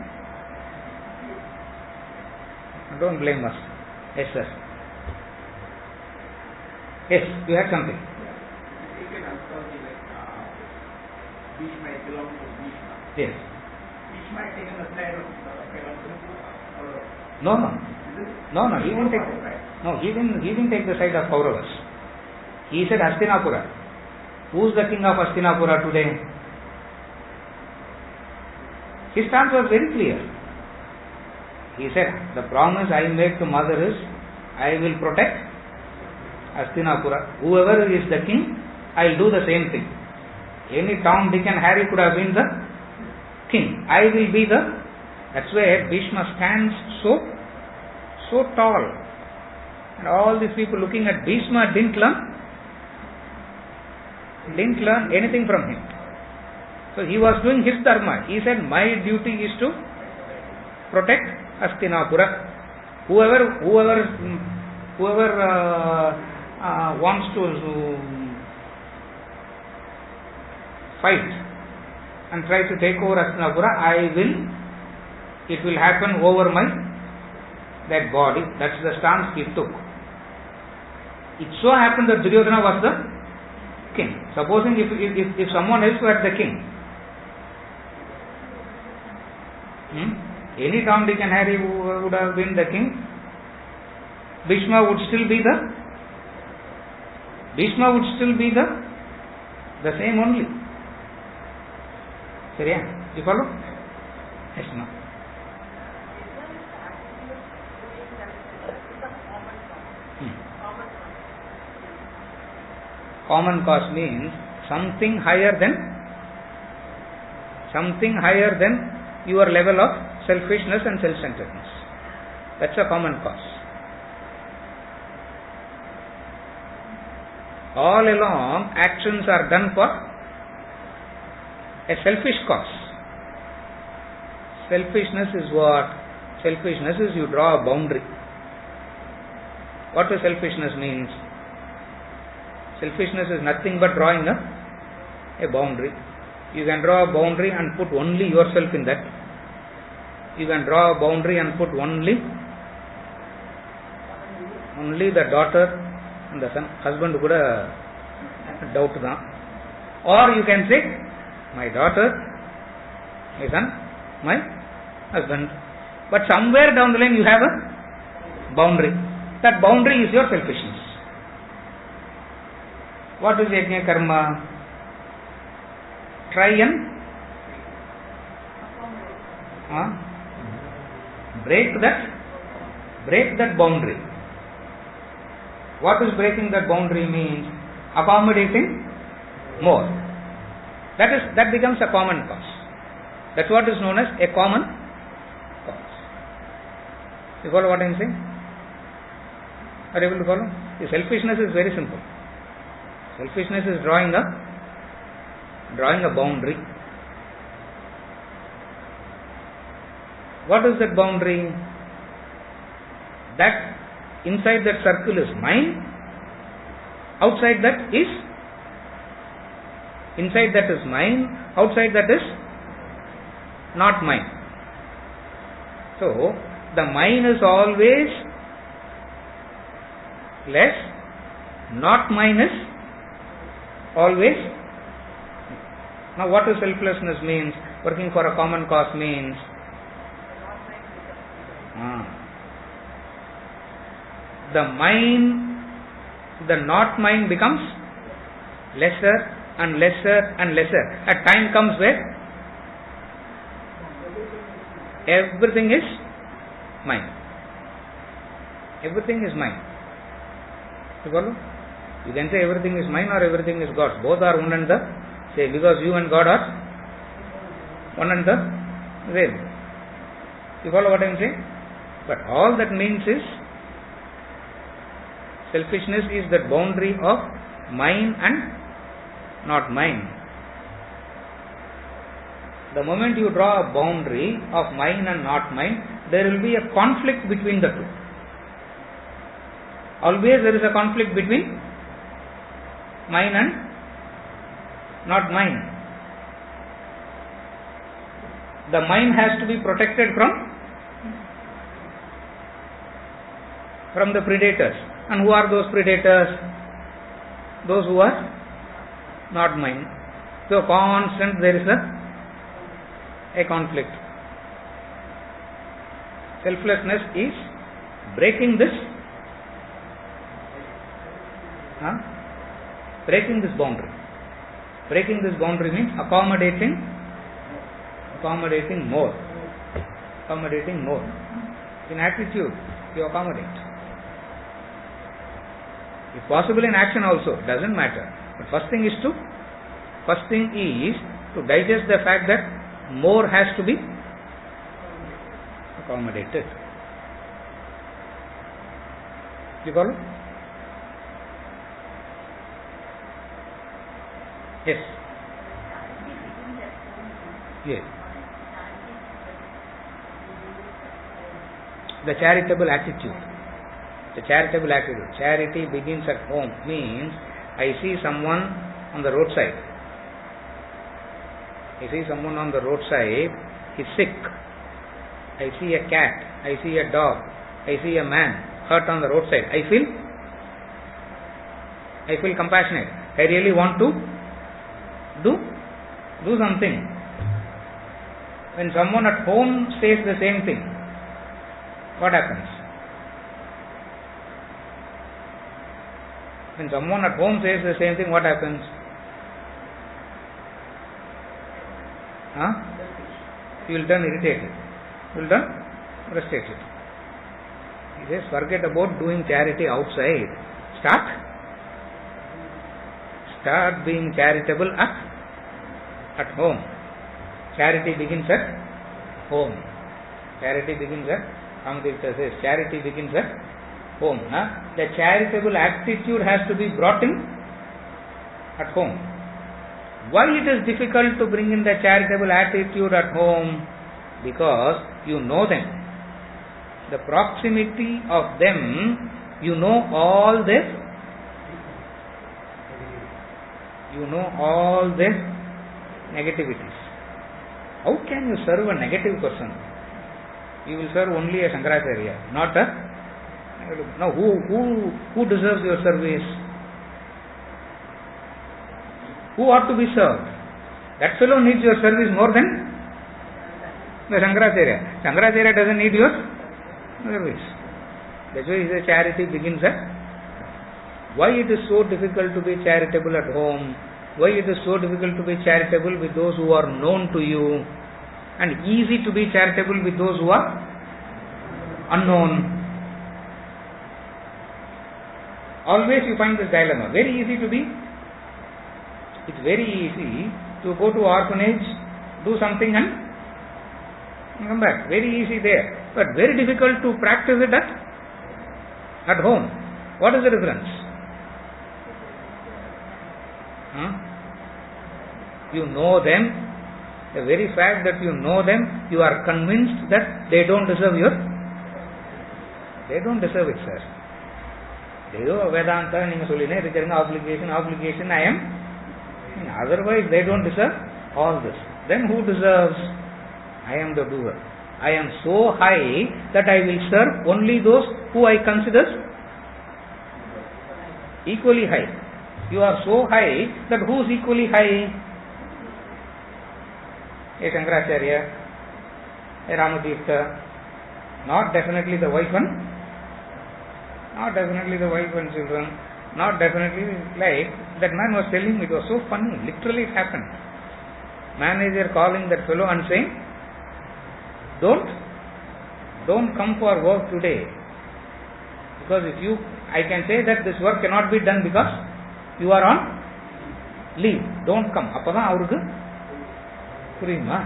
us. Yes, sir. Yes, you had something. Bhishma belongs to Bhishma. Yes. Bhishma has taken the side of No. He didn't take. No, he didn't take the side of Kauravas. He said Hastinapura. Who is the king of Hastinapura today? His stance was very clear. He said, the promise I make to mother is, I will protect Hastinapura. Whoever is the king, I will do the same thing. Any Tom, Dick and Harry could have been the king. I will be that's where Bhishma stands so tall. And all these people looking at Bhishma didn't learn anything from him. So he was doing his dharma. He said, my duty is to protect Hastinapura. Whoever wants to fight and try to take over Hastinapura, it will happen over my dead body. That's the stance he took. It so happened that Duryodhana was the king. Supposing if someone else were the king, any Tom, Dick and Harry would have been the king, Bhishma would still be the same only. Seriya? You follow? Yes, no. Common cause means something higher than your level of selfishness and self-centeredness. That's a common cause. All along, actions are done for a selfish cause. Selfishness is what? Selfishness is you draw a boundary. What does selfishness means? Selfishness is nothing but drawing a boundary. You can draw a boundary and put only yourself in that. You can draw a boundary and put only the daughter and the son. Husband could doubt that. Or you can say, my daughter, my son, my husband. But somewhere down the line you have a boundary. That boundary is your selfishness. What is yajna karma? Try and break that boundary. What is breaking that boundary means? Accommodating more. That becomes a common cause. That's what is known as a common cause. You follow what I am saying? Are you able to follow? The selfishness is very simple. Selfishness is drawing a boundary. What is that boundary? That inside that circle is mine, outside that is mine, outside that is not mine. So, the mine is always less, not mine is always. Now what does selflessness means? Working for a common cause means the not mine becomes lesser and lesser and lesser. A time comes where everything is mine. Everything is mine. You follow? You can say everything is mine or everything is God's. Both are one and the same, because you and God are one and the same. You follow what I am saying? But all that means is, selfishness is the boundary of mine and not mine. The moment you draw a boundary of mine and not mine, there will be a conflict between the two. Always there is a conflict between mine and not mine. The mine has to be protected from the predators. And who are those predators? Those who are not mine. So constant there is a conflict. Selflessness is breaking this boundary. Breaking this boundary means accommodating more. In attitude, you accommodate. If possible in action also, doesn't matter. But first thing is to digest the fact that more has to be accommodated. You follow? Yes. Yes. The charitable attitude. Charity begins at home means I see someone on the roadside. He's sick. I see a cat. I see a dog. I see a man hurt on the roadside. I feel compassionate. I really want to do something. When someone at home says the same thing, what happens? When someone at home says the same thing, what happens? You will turn irritated. You will turn frustrated. He says, forget about doing charity outside. Start being charitable at home. Charity begins at home. Ramakrishna says, charity begins at home. The charitable attitude has to be brought in at home. Why it is difficult to bring in the charitable attitude at home? Because you know them. The proximity of them, you know all their negativities. How can you serve a negative person? You will serve only a Shankaracharya, not a. Now, who deserves your service? Who ought to be served? That fellow needs your service more than the Shankaracharya. Shankaracharya doesn't need your service. That's why the charity begins at. Why it is so difficult to be charitable at home? Why it is so difficult to be charitable with those who are known to you, and easy to be charitable with those who are unknown? Always you find this dilemma. It's very easy to go to orphanage, do something and come back. Very easy there. But very difficult to practice it at home. What is the difference? You know them. The very fact that you know them, you are convinced that they don't deserve They don't deserve it, sir. ஏதோ வேதாந்தா நீங்க சொல்லினே இருக்கிறீங்க, obligation I am. Otherwise they don't deserve all this. Then who deserves? I am the doer. I am so high that I will serve only those who I consider equally high. You are so high that who is equally high? A Shankaracharya, a Ramatirtha, not definitely the wife and children, not definitely like that man was telling me. It was so funny. Literally it happened. Manager calling that fellow and saying, don't come for work today, because I can say that this work cannot be done because you are on leave. Don't come. அப்பதான் அவருக்கு புரியுமா?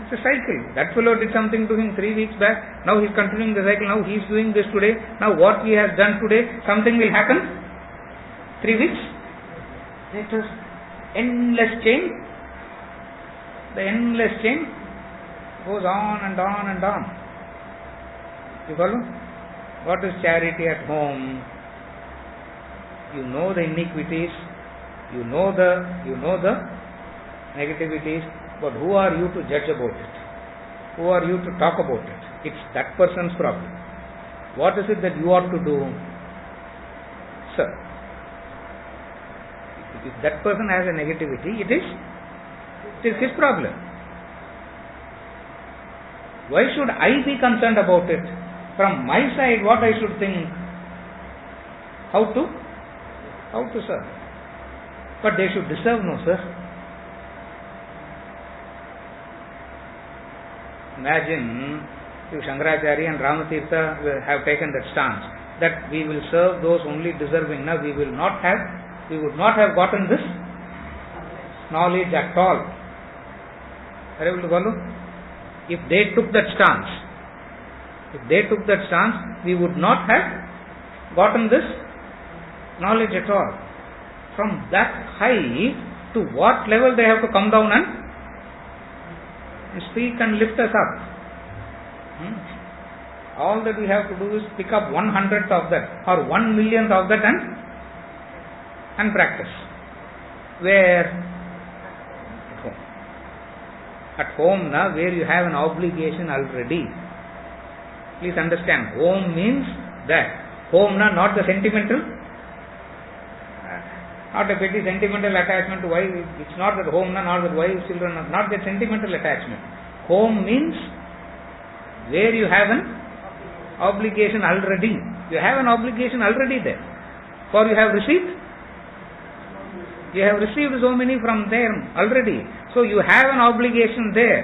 It's a cycle. That fellow did something to him 3 weeks back. Now he is continuing the cycle. Now he is doing this today. Now what he has done today, something will happen 3 weeks. It is endless chain. The endless chain goes on and on and on. You follow? What is charity at home? You know the iniquities. You know the negativities. But who are you to judge about it? Who are you to talk about it? It's that person's problem. What is it that you ought to do? Sir, if that person has a negativity, it is his problem. Why should I be concerned about it? From my side, what I should think? How to serve? But they should deserve no, sir. Imagine if Shankaracharya and Ramatirtha have taken that stance that we will serve those only deserving. Now we would not have gotten this knowledge at all. Are you able to follow? If they took that stance, we would not have gotten this knowledge at all. From that high to what level they have to come down and speak and lift us up. All that we have to do is pick up 1/100th of that or 1/1,000,000th of that and practice. Where? At home. At home now, where you have an obligation already. Please understand, home means that. Home now, not the sentimental, not a petty sentimental attachment to wife. It's not that home now, not that wife, children, not that sentimental attachment. Home means where you have an obligation already. You have an obligation already there. For you have received so many from there already. So you have an obligation there.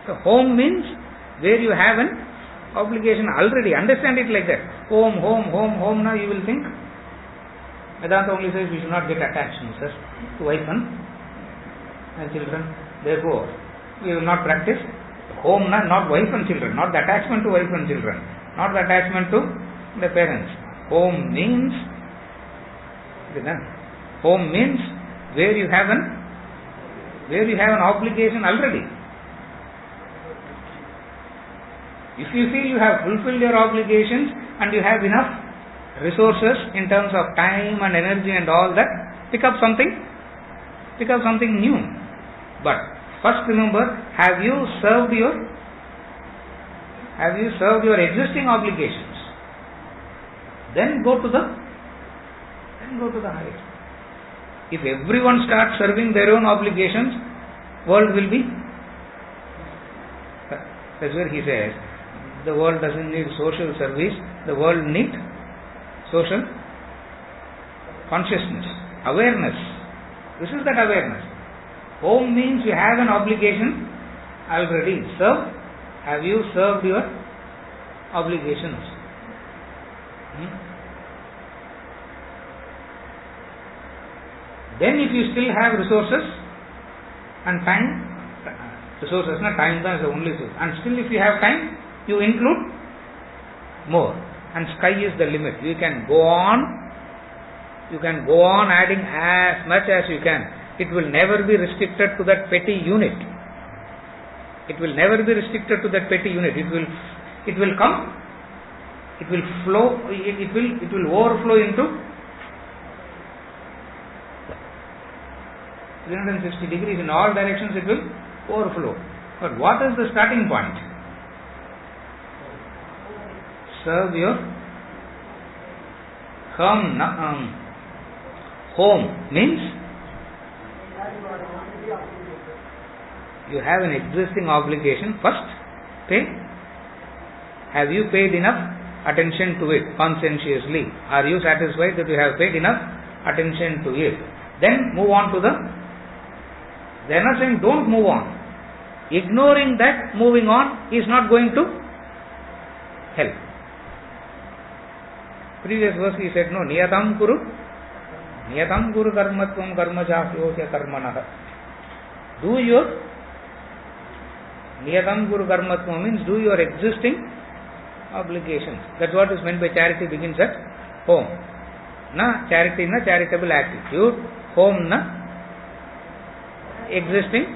So home means where you have an obligation already. Understand it like that. Home. Now you will think Vedanta only says we should not get attached, sir, to wife and children. Therefore, we will not practice home, not wife and children, not the attachment to wife and children, not the attachment to the parents. Home means where you have an obligation already. If you feel you have fulfilled your obligations and you have enough resources in terms of time and energy and all that, pick up something new. But first remember, have you served your existing obligations? Then go to the highest. If everyone starts serving their own obligations, world will be. That's where he says, the world doesn't need social service, the world needs social consciousness, awareness. This is that awareness. Home means you have an obligation already. Have you served your obligations? Then if you still have resources and time, time is the only source, and still if you have time, you include more, and sky is the limit. You can go on adding as much as you can. It will never be restricted to that petty unit. It will never be restricted to that petty unit. It will come, it will flow, it will overflow into 360 degrees in all directions. It will overflow. But what is the starting point? Serve your home means you have an existing obligation. First, pay. Have you paid enough attention to it conscientiously? Are you satisfied that you have paid enough attention to it? Then move on to they are not saying don't move on. Ignoring that, moving on is not going to help. Previous verse he said, no, niyatam kuru karmatvam karma chafyosya karmanah. Do your niyatam kuru karmatvam means do your existing obligations. That's what is meant by charity begins at home. Na charity na charitable attitude, home na existing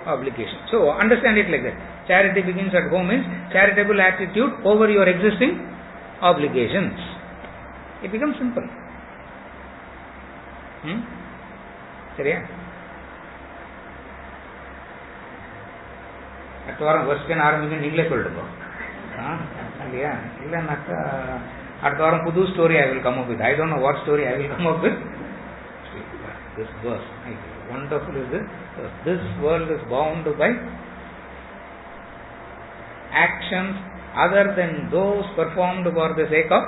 obligation. So understand it like that. Charity begins at home means charitable attitude over your existing obligations. It becomes simple. சரியா? அடுத்த வாரம் வருஷம் ஆரம்பிச்சு நீங்களே சொல்லிடுங்க. இல்லையா? இல்லைன்னாக்கா அடுத்த வாரம் புது story I will come up with. I don't know what story I will come up with. This verse, wonderful is this. This world is bound by actions other than those performed for the sake of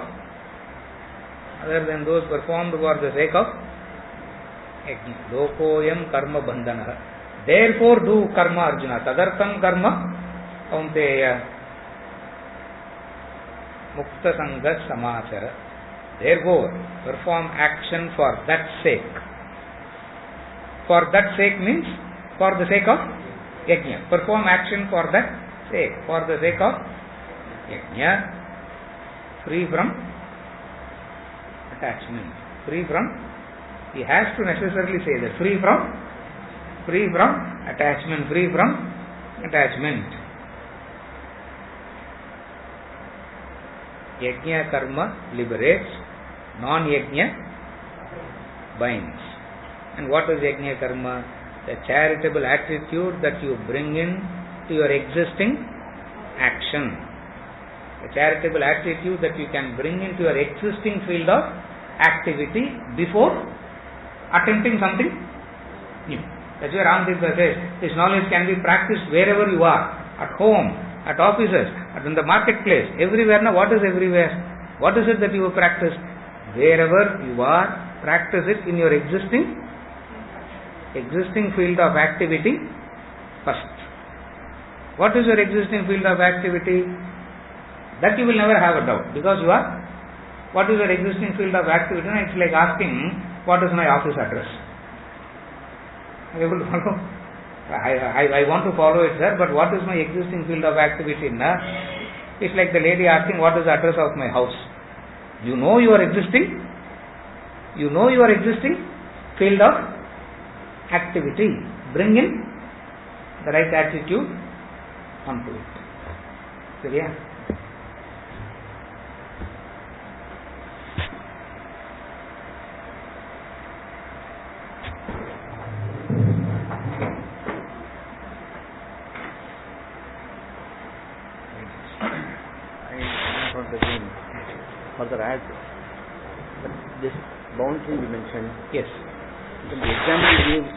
Lokoyam karma bandhana. Therefore do karma, Arjuna. Tadartham karma kaunteya mukta sanga samachara. Therefore perform action for that sake. For that sake means for the sake of yajna. Perform action for that sake. For the sake of yajna. Free from attachment. Free from, he has to necessarily say that. Free from attachment. Free from attachment. Yajna karma liberates. Non-yajna binds. And what is yajna karma? The charitable attitude that you bring in to your existing action. The charitable attitude that you can bring into your existing field of activity before attempting something new. That's why Ramadeva says, this knowledge can be practiced wherever you are. At home, at offices, in the marketplace, everywhere. Now what is everywhere? What is it that you practice? Wherever you are, practice it in your existing field of activity first. What is your existing field of activity? That you will never have a doubt, because you are. What is your existing field of activity? It's like asking, what is my office address? Are you able to follow? I want to follow it, sir, but what is my existing field of activity? It's like the lady asking, what is the address of my house? You know your existing field of activity. Bring in the right attitude onto it. Clear? Further add this boundary we mentioned. Yes. The example gives